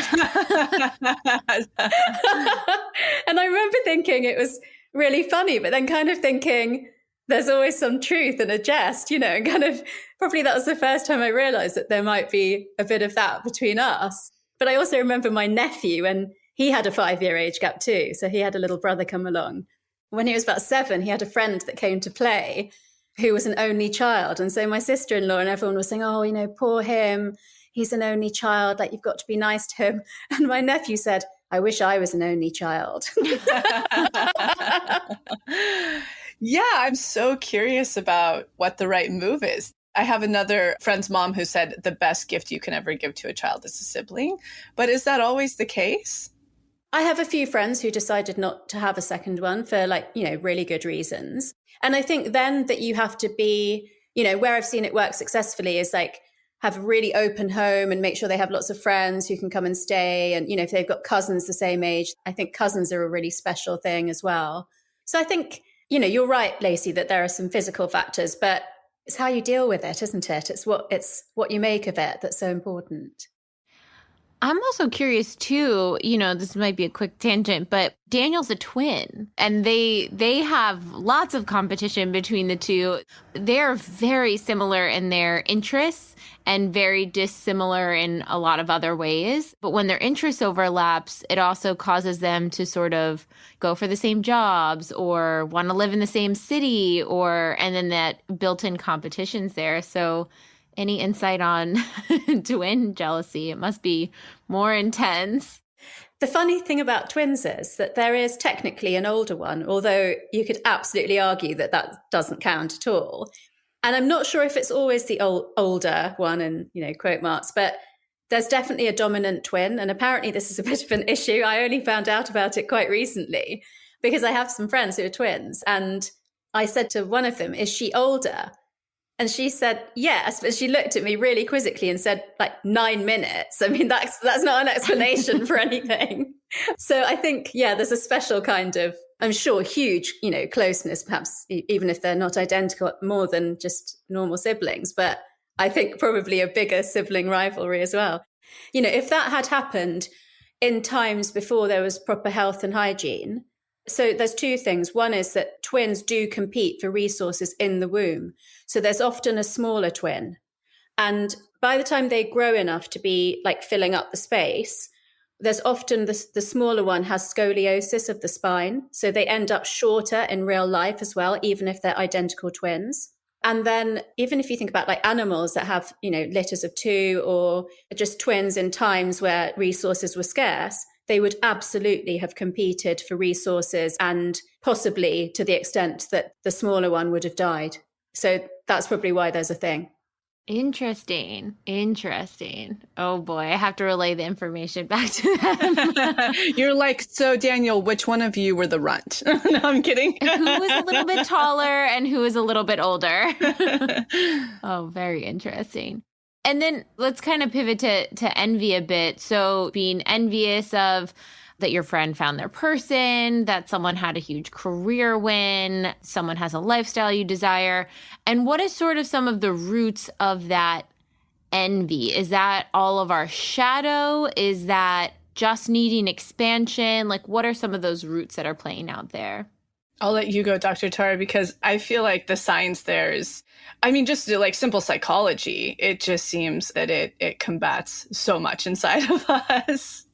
And I remember thinking it was really funny, but then kind of thinking there's always some truth in a jest, and kind of probably that was the first time I realized that there might be a bit of that between us. But I also remember my nephew, and he had a 5-year age gap too. So he had a little brother come along. When he was about 7, he had a friend that came to play who was an only child. And so my sister-in-law and everyone was saying, oh, poor him. He's an only child. Like, you've got to be nice to him. And my nephew said, I wish I was an only child. Yeah, I'm so curious about what the right move is. I have another friend's mom who said the best gift you can ever give to a child is a sibling. But is that always the case? I have a few friends who decided not to have a second one for really good reasons. And I think then that you have to be, where I've seen it work successfully is like have a really open home and make sure they have lots of friends who can come and stay. And, if they've got cousins the same age, I think cousins are a really special thing as well. So I think, you're right, Lacy, that there are some physical factors, but it's how you deal with it, isn't it? It's what you make of it that's so important. I'm also curious too, this might be a quick tangent, but Daniel's a twin, and they have lots of competition between the two. They're very similar in their interests and very dissimilar in a lot of other ways. But when their interests overlaps, it also causes them to sort of go for the same jobs or want to live in the same city, and then that built-in competition's there. So any insight on twin jealousy? It must be more intense. The funny thing about twins is that there is technically an older one, although you could absolutely argue that that doesn't count at all. And I'm not sure if it's always the older one in, quote marks, but there's definitely a dominant twin. And apparently this is a bit of an issue. I only found out about it quite recently because I have some friends who are twins. And I said to one of them, is she older? And she said, yes, but she looked at me really quizzically and said, 9 minutes. I mean, that's not an explanation for anything. So I think, there's a special kind of, I'm sure, huge, closeness, perhaps, even if they're not identical, more than just normal siblings. But I think probably a bigger sibling rivalry as well. If that had happened in times before there was proper health and hygiene. So there's two things. One is that twins do compete for resources in the womb. So there's often a smaller twin. And by the time they grow enough to be filling up the space, there's often the smaller one has scoliosis of the spine. So they end up shorter in real life as well, even if they're identical twins. And then even if you think about like animals that have, litters of two or just twins in times where resources were scarce, they would absolutely have competed for resources and possibly to the extent that the smaller one would have died. So that's probably why there's a thing. Interesting. Oh boy, I have to relay the information back to them. You're like, so Daniel, which one of you were the runt? No, I'm kidding. Who was a little bit taller and who was a little bit older? Oh, very interesting. And then let's kind of pivot to envy a bit. So being envious of that your friend found their person, that someone had a huge career win, someone has a lifestyle you desire. And what is sort of some of the roots of that envy? Is that all of our shadow? Is that just needing expansion? Like, what are some of those roots that are playing out there? I'll let you go, Dr. Tara, because I feel like the science there is, just like simple psychology. It just seems that it combats so much inside of us.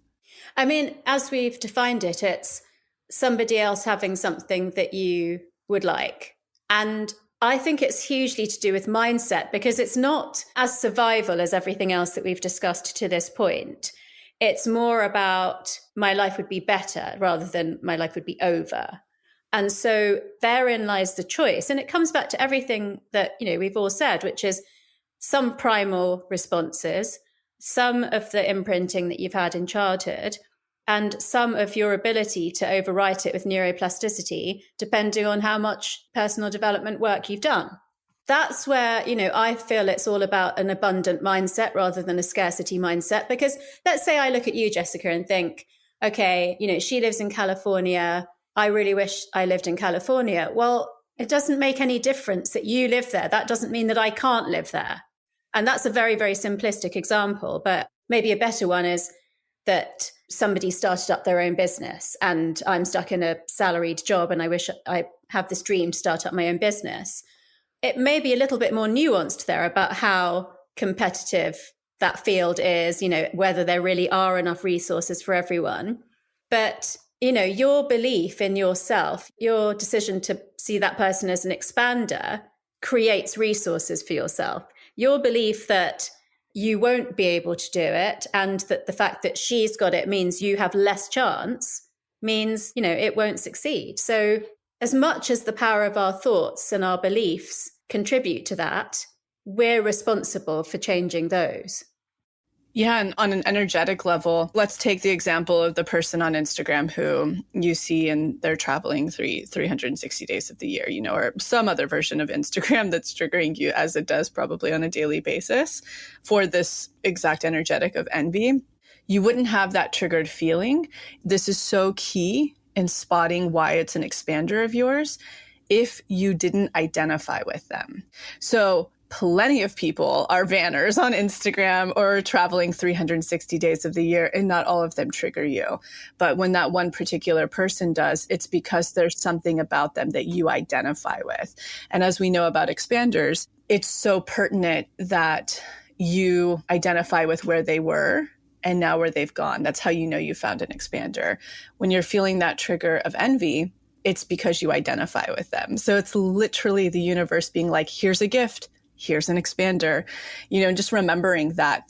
As we've defined it, it's somebody else having something that you would like. And I think it's hugely to do with mindset, because it's not as survival as everything else that we've discussed to this point. It's more about my life would be better rather than my life would be over. And so therein lies the choice. And it comes back to everything that, we've all said, which is some primal responses, some of the imprinting that you've had in childhood, and some of your ability to overwrite it with neuroplasticity, depending on how much personal development work you've done. That's where, I feel it's all about an abundant mindset rather than a scarcity mindset. Because let's say I look at you, Jessica, and think, okay, she lives in California. I really wish I lived in California. Well, it doesn't make any difference that you live there. That doesn't mean that I can't live there. And that's a very, very simplistic example. But maybe a better one is that somebody started up their own business and I'm stuck in a salaried job and I wish I have this dream to start up my own business. It may be a little bit more nuanced there about how competitive that field is, whether there really are enough resources for everyone. But, your belief in yourself, your decision to see that person as an expander creates resources for yourself. Your belief that you won't be able to do it and that the fact that she's got it means you have less chance means, it won't succeed. So as much as the power of our thoughts and our beliefs contribute to that, we're responsible for changing those. Yeah, and on an energetic level, let's take the example of the person on Instagram who you see and they're traveling 360 days of the year, or some other version of Instagram that's triggering you as it does probably on a daily basis for this exact energetic of envy. You wouldn't have that triggered feeling. This is so key in spotting why it's an expander of yours if you didn't identify with them. So plenty of people are vanners on Instagram or traveling 360 days of the year, and not all of them trigger you. But when that one particular person does, it's because there's something about them that you identify with. And as we know about expanders, it's so pertinent that you identify with where they were and now where they've gone. That's how you know you found an expander. When you're feeling that trigger of envy, it's because you identify with them. So it's literally the universe being like, here's a gift. Here's an expander, just remembering that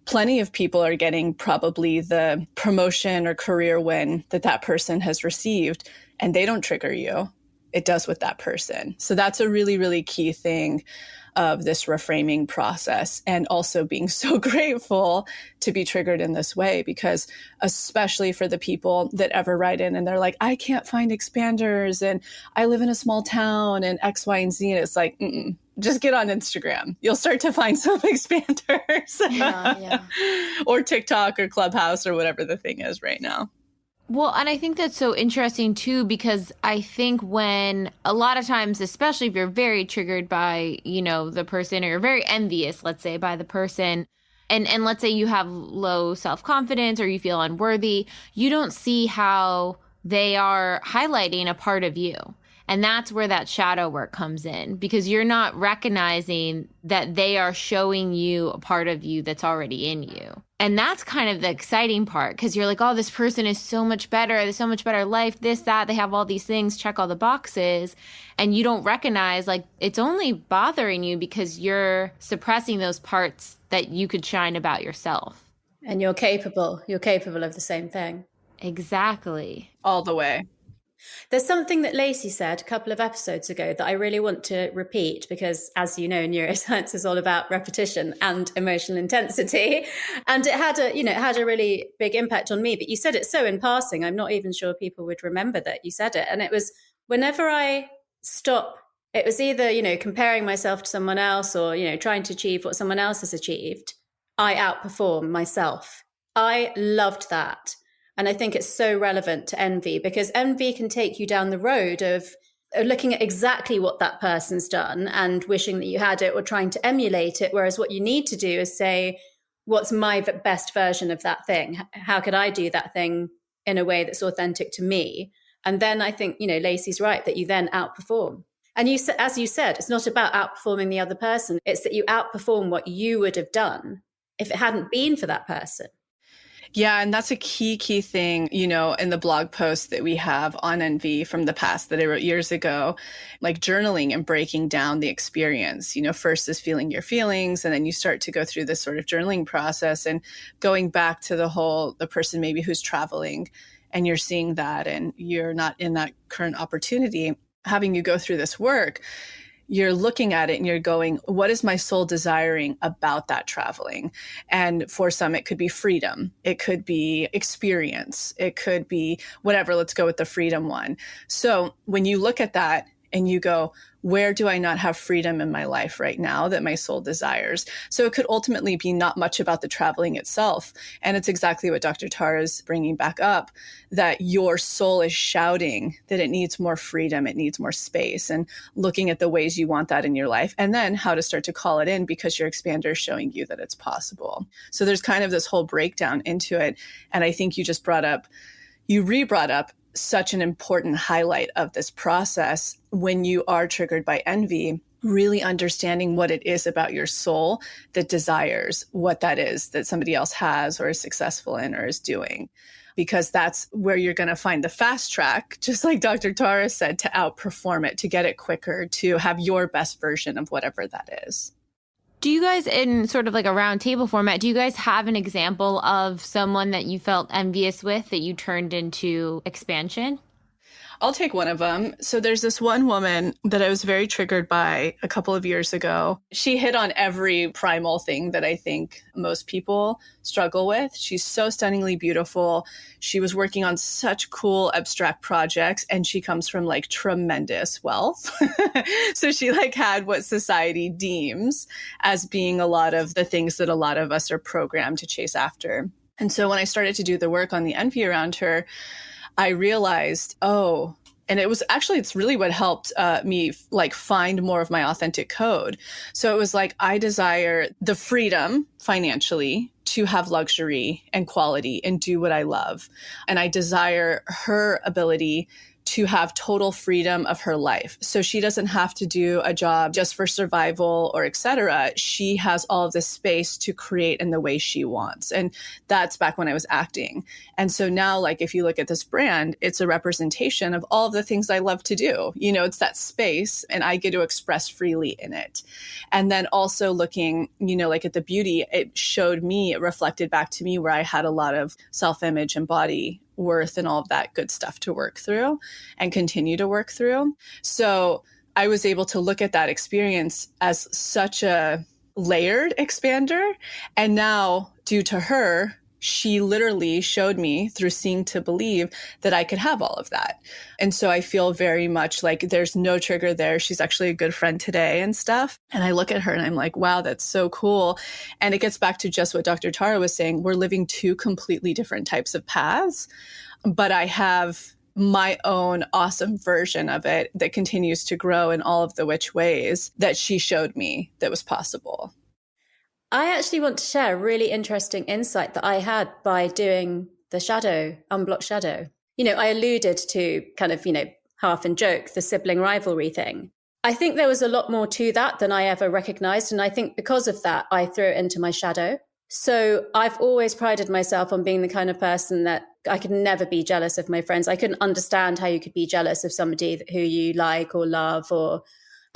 plenty of people are getting probably the promotion or career win that person has received, and they don't trigger you. It does with that person. So that's a really, really key thing of this reframing process, and also being so grateful to be triggered in this way, because especially for the people that ever write in and they're like, I can't find expanders and I live in a small town and X, Y, and Z. And it's like, just get on Instagram. You'll start to find some expanders. Yeah. Or TikTok or Clubhouse or whatever the thing is right now. Well, and I think that's so interesting too, because I think when a lot of times, especially if you're very triggered by, the person, or you're very envious, let's say, by the person, and let's say you have low self-confidence or you feel unworthy, you don't see how they are highlighting a part of you. And that's where that shadow work comes in, because you're not recognizing that they are showing you a part of you that's already in you. And that's kind of the exciting part, because you're like, oh, this person is so much better. There's so much better life, this, that. They have all these things, check all the boxes. And you don't recognize, like, it's only bothering you because you're suppressing those parts that you could shine about yourself. And you're capable of the same thing. Exactly. All the way. There's something that Lacy said a couple of episodes ago that I really want to repeat because, as you know, neuroscience is all about repetition and emotional intensity. And it had a really big impact on me. But you said it so in passing, I'm not even sure people would remember that you said it. And it was whenever I stop, it was either, comparing myself to someone else or, trying to achieve what someone else has achieved, I outperform myself. I loved that. And I think it's so relevant to envy because envy can take you down the road of looking at exactly what that person's done and wishing that you had it or trying to emulate it. Whereas what you need to do is say, what's my best version of that thing? How could I do that thing in a way that's authentic to me? And then I think, Lacy's right that you then outperform. And as you said, it's not about outperforming the other person. It's that you outperform what you would have done if it hadn't been for that person. Yeah, and that's a key thing, in the blog post that we have on envy from the past that I wrote years ago, like journaling and breaking down the experience. First is feeling your feelings, and then you start to go through this sort of journaling process and going back to the person maybe who's traveling and you're seeing that and you're not in that current opportunity, having you go through this work. You're looking at it and you're going, what is my soul desiring about that traveling? And for some, it could be freedom. It could be experience. It could be whatever. Let's go with the freedom one. So when you look at that and you go, where do I not have freedom in my life right now that my soul desires? So it could ultimately be not much about the traveling itself. And it's exactly what Dr. Tara is bringing back up, that your soul is shouting that it needs more freedom, it needs more space, and looking at the ways you want that in your life, and then how to start to call it in because your expander is showing you that it's possible. So there's kind of this whole breakdown into it. And I think you re-brought up such an important highlight of this process when you are triggered by envy, really understanding what it is about your soul that desires what that is that somebody else has or is successful in or is doing. Because that's where you're going to find the fast track, just like Dr. Tara said, to outperform it, to get it quicker, to have your best version of whatever that is. Do you guys, in sort of like a round table format, do you guys have an example of someone that you felt envious with that you turned into expansion? I'll take one of them. So there's this one woman that I was very triggered by a couple of years ago. She hit on every primal thing that I think most people struggle with. She's so stunningly beautiful. She was working on such cool abstract projects, and she comes from like tremendous wealth. So she had what society deems as being a lot of the things that a lot of us are programmed to chase after. And so when I started to do the work on the envy around her, I realized, and it's really what helped me find more of my authentic code. So it was like, I desire the freedom financially to have luxury and quality and do what I love. And I desire her ability to have total freedom of her life. So she doesn't have to do a job just for survival or et cetera. She has all of this space to create in the way she wants. And that's back when I was acting. And so now, if you look at this brand, it's a representation of all of the things I love to do. It's that space and I get to express freely in it. And then also looking, at the beauty, it reflected back to me where I had a lot of self-image and body worth and all of that good stuff to work through and continue to work through. So I was able to look at that experience as such a layered expander. And now, due to her, she literally showed me through seeing to believe that I could have all of that. And so I feel very much like there's no trigger there. She's actually a good friend today and stuff. And I look at her and I'm like, wow, that's so cool. And it gets back to just what Dr. Tara was saying. We're living two completely different types of paths, but I have my own awesome version of it that continues to grow in all of the which ways that she showed me that was possible. I actually want to share a really interesting insight that I had by doing the unblocked shadow. I alluded to kind of, half in joke, the sibling rivalry thing. I think there was a lot more to that than I ever recognized. And I think because of that, I threw it into my shadow. So I've always prided myself on being the kind of person that I could never be jealous of my friends. I couldn't understand how you could be jealous of somebody who you like or love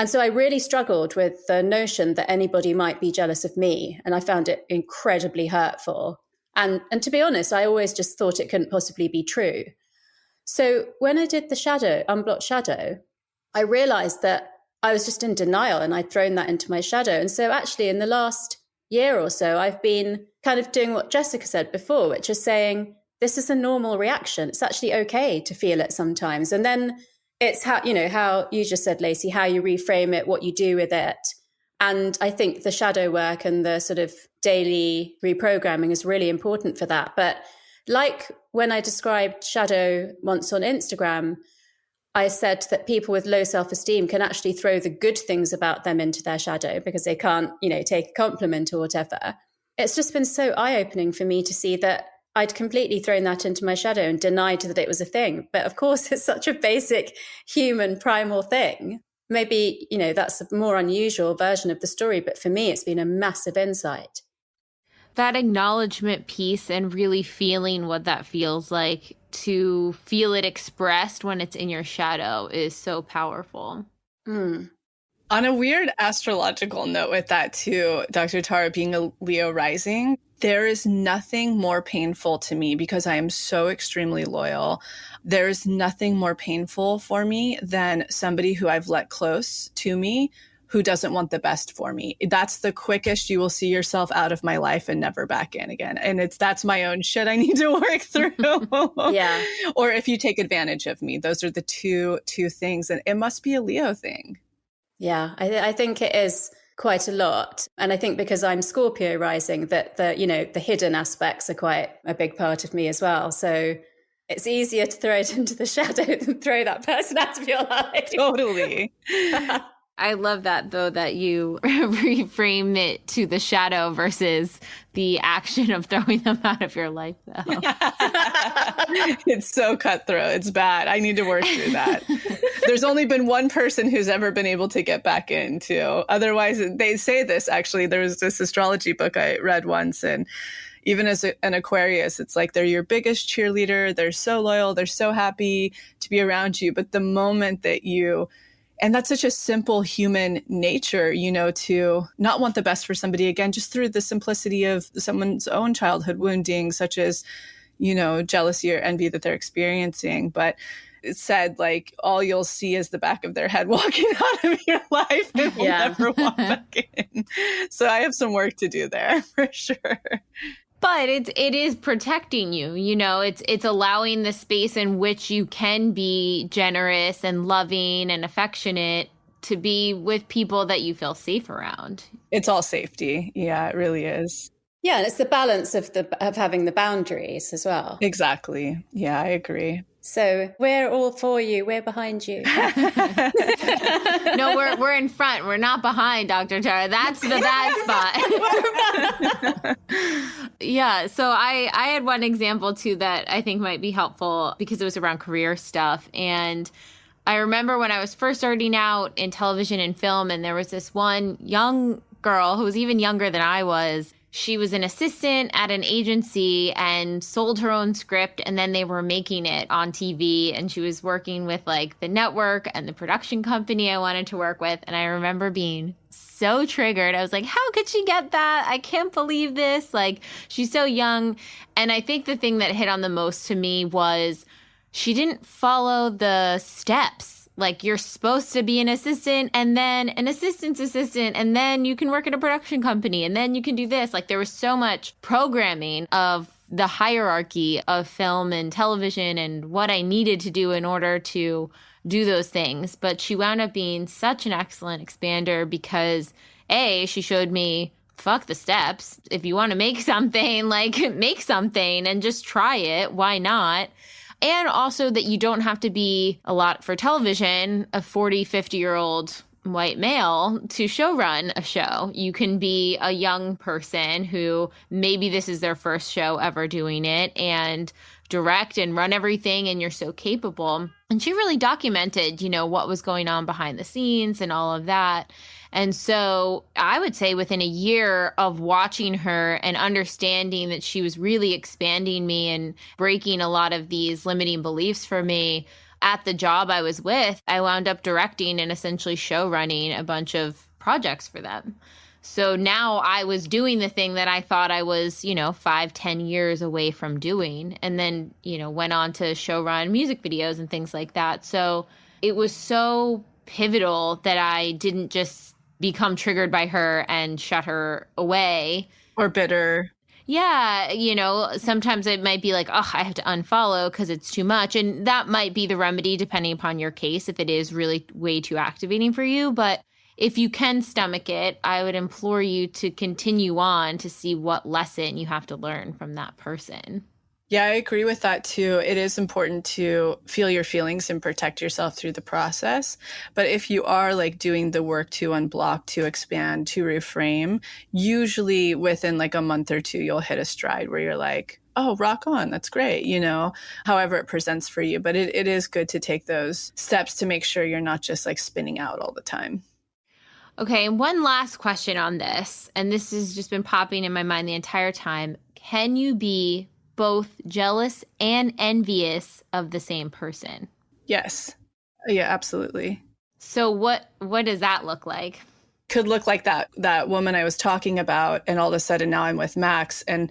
and so I really struggled with the notion that anybody might be jealous of me. And I found it incredibly hurtful. And to be honest, I always just thought it couldn't possibly be true. So when I did the unblocked shadow, I realized that I was just in denial and I'd thrown that into my shadow. And so actually in the last year or so, I've been kind of doing what Jessica said before, which is saying, this is a normal reaction. It's actually okay to feel it sometimes. And then it's how you just said, Lacy, how you reframe it, what you do with it. And I think the shadow work and the sort of daily reprogramming is really important for that. But like when I described shadow once on Instagram, I said that people with low self-esteem can actually throw the good things about them into their shadow because they can't, take a compliment or whatever. It's just been so eye-opening for me to see that I'd completely thrown that into my shadow and denied that it was a thing. But of course, it's such a basic human primal thing. Maybe, that's a more unusual version of the story. But for me, it's been a massive insight. That acknowledgement piece and really feeling what that feels like, to feel it expressed when it's in your shadow, is so powerful. Mm. On a weird astrological note with that too, Dr. Tara, being a Leo rising, there is nothing more painful to me because I am so extremely loyal. There is nothing more painful for me than somebody who I've let close to me who doesn't want the best for me. That's the quickest you will see yourself out of my life and never back in again. And that's my own shit I need to work through. Yeah. Or if you take advantage of me. Those are the two things. And it must be a Leo thing. Yeah, I think it is quite a lot. And I think because I'm Scorpio rising, that the hidden aspects are quite a big part of me as well. So it's easier to throw it into the shadow than throw that person out of your life. Totally. I love that, though, that you reframe it to the shadow versus the action of throwing them out of your life, though. It's so cutthroat. It's bad. I need to work through that. There's only been one person who's ever been able to get back into. Otherwise, they say this, actually. There was this astrology book I read once, and even as an Aquarius, it's like they're your biggest cheerleader. They're so loyal. They're so happy to be around you. But the moment that and that's such a simple human nature, to not want the best for somebody, again, just through the simplicity of someone's own childhood wounding, such as, jealousy or envy that they're experiencing. But it said, like, all you'll see is the back of their head walking out of your life and will never walk back in. So I have some work to do there for sure. But it is protecting you, it's allowing the space in which you can be generous and loving and affectionate to be with people that you feel safe around. It's all safety. Yeah, it really is. Yeah, and it's the balance of having the boundaries as well. Exactly. Yeah, I agree. So we're all for you. We're behind you. No, we're in front. We're not behind, Dr. Tara. That's the bad spot. Yeah. So I had one example too that I think might be helpful because it was around career stuff. And I remember when I was first starting out in television and film, and there was this one young girl who was even younger than I was. She was an assistant at an agency and sold her own script, and then they were making it on TV, and she was working with like the network and the production company I wanted to work with. And I remember being so triggered. I was like, how could she get that? I can't believe this. Like, she's so young. And I think the thing that hit on the most to me was she didn't follow the steps. Like, you're supposed to be an assistant and then an assistant's assistant, and then you can work at a production company, and then you can do this. Like, there was so much programming of the hierarchy of film and television and what I needed to do in order to do those things. But she wound up being such an excellent expander because, A, she showed me, fuck the steps. If you want to make something, like, make something and just try it. Why not? And also that you don't have to be, a lot for television, a 40, 50-year-old white male to showrun a show. You can be a young person who maybe this is their first show ever doing it and direct and run everything, and you're so capable. And she really documented, what was going on behind the scenes and all of that. And so I would say within a year of watching her and understanding that she was really expanding me and breaking a lot of these limiting beliefs for me, at the job I was with, I wound up directing and essentially show running a bunch of projects for them. So now I was doing the thing that I thought I was, 5-10 years away from doing, and then, went on to show run music videos and things like that. So it was so pivotal that I didn't just become triggered by her and shut her away. Or bitter. Yeah, sometimes it might be like, oh, I have to unfollow because it's too much. And that might be the remedy depending upon your case, if it is really way too activating for you. But if you can stomach it, I would implore you to continue on to see what lesson you have to learn from that person. Yeah, I agree with that too. It is important to feel your feelings and protect yourself through the process. But if you are like doing the work to unblock, to expand, to reframe, usually within like a month or two, you'll hit a stride where you're like, oh, rock on. That's great. However it presents for you. But it is good to take those steps to make sure you're not just like spinning out all the time. Okay, and one last question on this, and this has just been popping in my mind the entire time. Can you be both jealous and envious of the same person? Yes. Yeah, absolutely. So what does that look like? Could look like that woman I was talking about, and all of a sudden now I'm with Max, and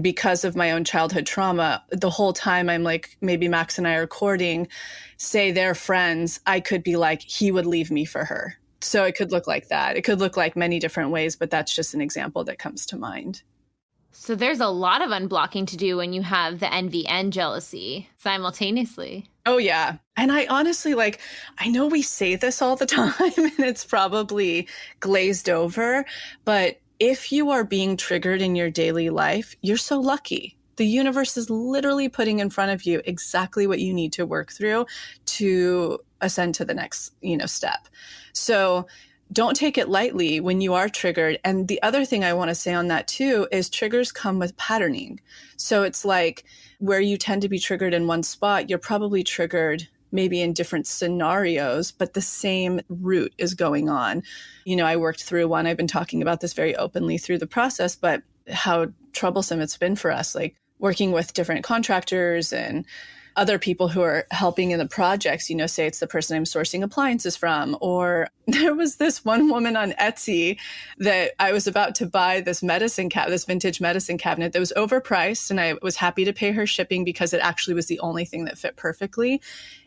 because of my own childhood trauma, the whole time I'm like, maybe Max and I are courting, say they're friends, I could be like, he would leave me for her. So it could look like that. It could look like many different ways, but that's just an example that comes to mind. So there's a lot of unblocking to do when you have the envy and jealousy simultaneously. Oh, yeah. And I honestly, I know we say this all the time and it's probably glazed over, but if you are being triggered in your daily life, you're so lucky. The universe is literally putting in front of you exactly what you need to work through to ascend to the next, step. So don't take it lightly when you are triggered. And the other thing I want to say on that too is triggers come with patterning. So it's like where you tend to be triggered in one spot, you're probably triggered maybe in different scenarios, but the same root is going on. I worked through one, I've been talking about this very openly through the process, but how troublesome it's been for us, like working with different contractors and other people who are helping in the projects, say it's the person I'm sourcing appliances from. Or there was this one woman on Etsy that I was about to buy this vintage medicine cabinet that was overpriced. And I was happy to pay her shipping because it actually was the only thing that fit perfectly.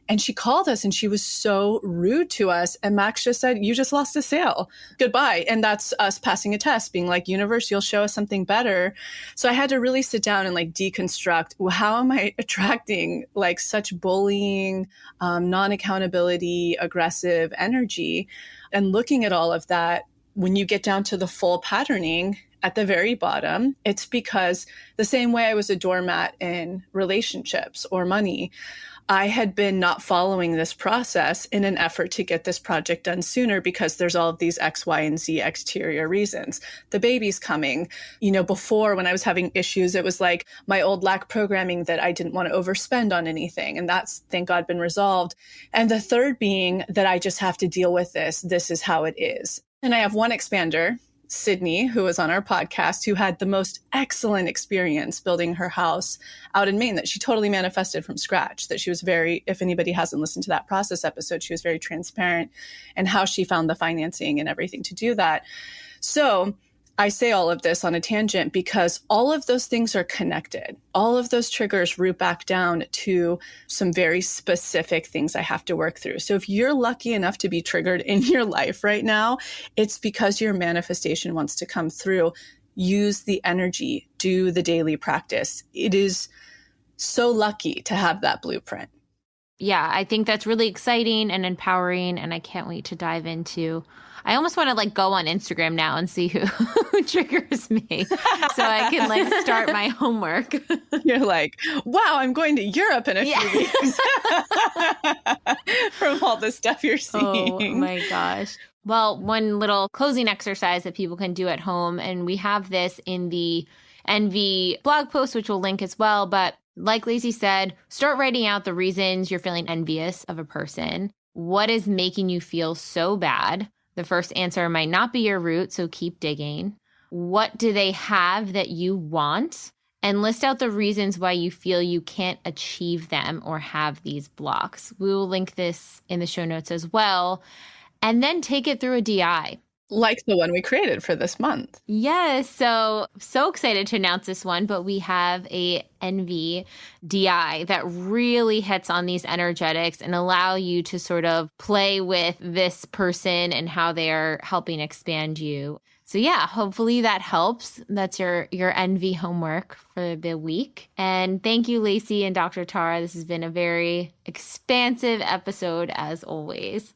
And she called us and she was so rude to us. And Max just said, you just lost a sale. Goodbye. And that's us passing a test, being like, universe, you'll show us something better. So I had to really sit down and deconstruct, how am I attracting such bullying, non-accountability, aggressive energy? And looking at all of that, when you get down to the full patterning, at the very bottom, it's because the same way I was a doormat in relationships or money, I had been not following this process in an effort to get this project done sooner because there's all of these X, Y, and Z exterior reasons. The baby's coming. Before when I was having issues, it was like my old lack programming that I didn't want to overspend on anything. And that's, thank God, been resolved. And the third being that I just have to deal with this. This is how it is. And I have one expander, Sydney, who was on our podcast, who had the most excellent experience building her house out in Maine that she totally manifested from scratch, that she was if anybody hasn't listened to that process episode, she was very transparent in how she found the financing and everything to do that. So I say all of this on a tangent because all of those things are connected. All of those triggers root back down to some very specific things I have to work through. So if you're lucky enough to be triggered in your life right now, it's because your manifestation wants to come through. Use the energy, do the daily practice. It is so lucky to have that blueprint. Yeah, I think that's really exciting and empowering, and I can't wait to dive into. I almost want to go on Instagram now and see who triggers me so I can start my homework. You're like, wow, I'm going to Europe in a few weeks from all the stuff you're seeing. Oh my gosh. Well, one little closing exercise that people can do at home, and we have this in the Envy blog post, which we'll link as well. But like Lacy said, start writing out the reasons you're feeling envious of a person. What is making you feel so bad? The first answer might not be your root, so keep digging. What do they have that you want? And list out the reasons why you feel you can't achieve them or have these blocks. We will link this in the show notes as well. And then take it through a DI. Like the one we created for this month. Yes, so excited to announce this one, but we have a envy DI that really hits on these energetics and allow you to sort of play with this person and how they are helping expand you. So yeah, hopefully that helps. That's your envy homework for the week. And thank you, Lacy and Dr. Tara. This has been a very expansive episode as always.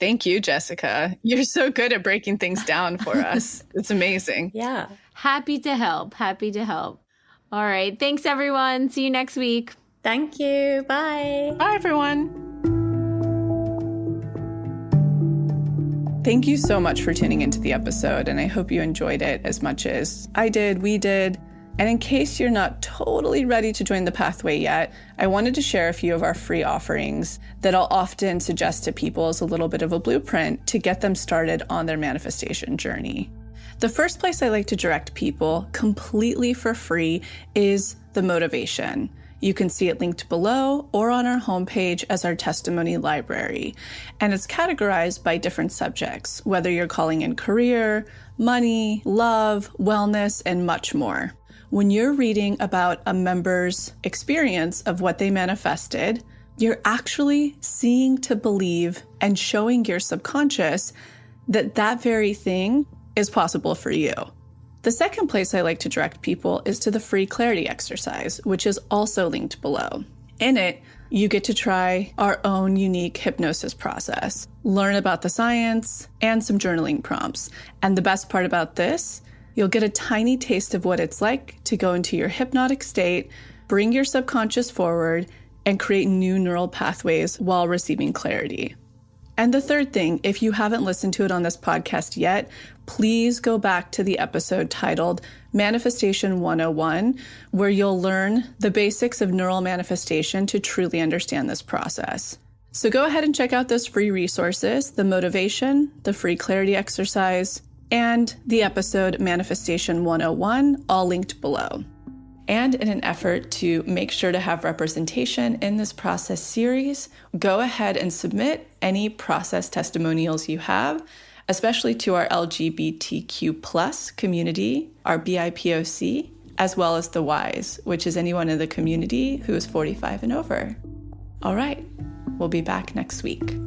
Thank you, Jessica. You're so good at breaking things down for us. It's amazing. Yeah. Happy to help. Happy to help. All right. Thanks, everyone. See you next week. Thank you. Bye. Bye, everyone. Thank you so much for tuning into the episode, and I hope you enjoyed it as much as I did, we did. And in case you're not totally ready to join the pathway yet, I wanted to share a few of our free offerings that I'll often suggest to people as a little bit of a blueprint to get them started on their manifestation journey. The first place I like to direct people completely for free is the motivation. You can see it linked below or on our homepage as our testimony library. And it's categorized by different subjects, whether you're calling in career, money, love, wellness, and much more. When you're reading about a member's experience of what they manifested, you're actually seeing to believe and showing your subconscious that that very thing is possible for you. The second place I like to direct people is to the free clarity exercise, which is also linked below. In it, you get to try our own unique hypnosis process, learn about the science, and some journaling prompts. And the best part about this, you'll get a tiny taste of what it's like to go into your hypnotic state, bring your subconscious forward, and create new neural pathways while receiving clarity. And the third thing, if you haven't listened to it on this podcast yet, please go back to the episode titled Manifestation 101, where you'll learn the basics of neural manifestation to truly understand this process. So go ahead and check out those free resources, the motivation, the free clarity exercise, and the episode Manifestation 101, all linked below. And in an effort to make sure to have representation in this process series, go ahead and submit any process testimonials you have, especially to our LGBTQ+ community, our BIPOC, as well as the Ys, which is anyone in the community who is 45 and over. All right, we'll be back next week.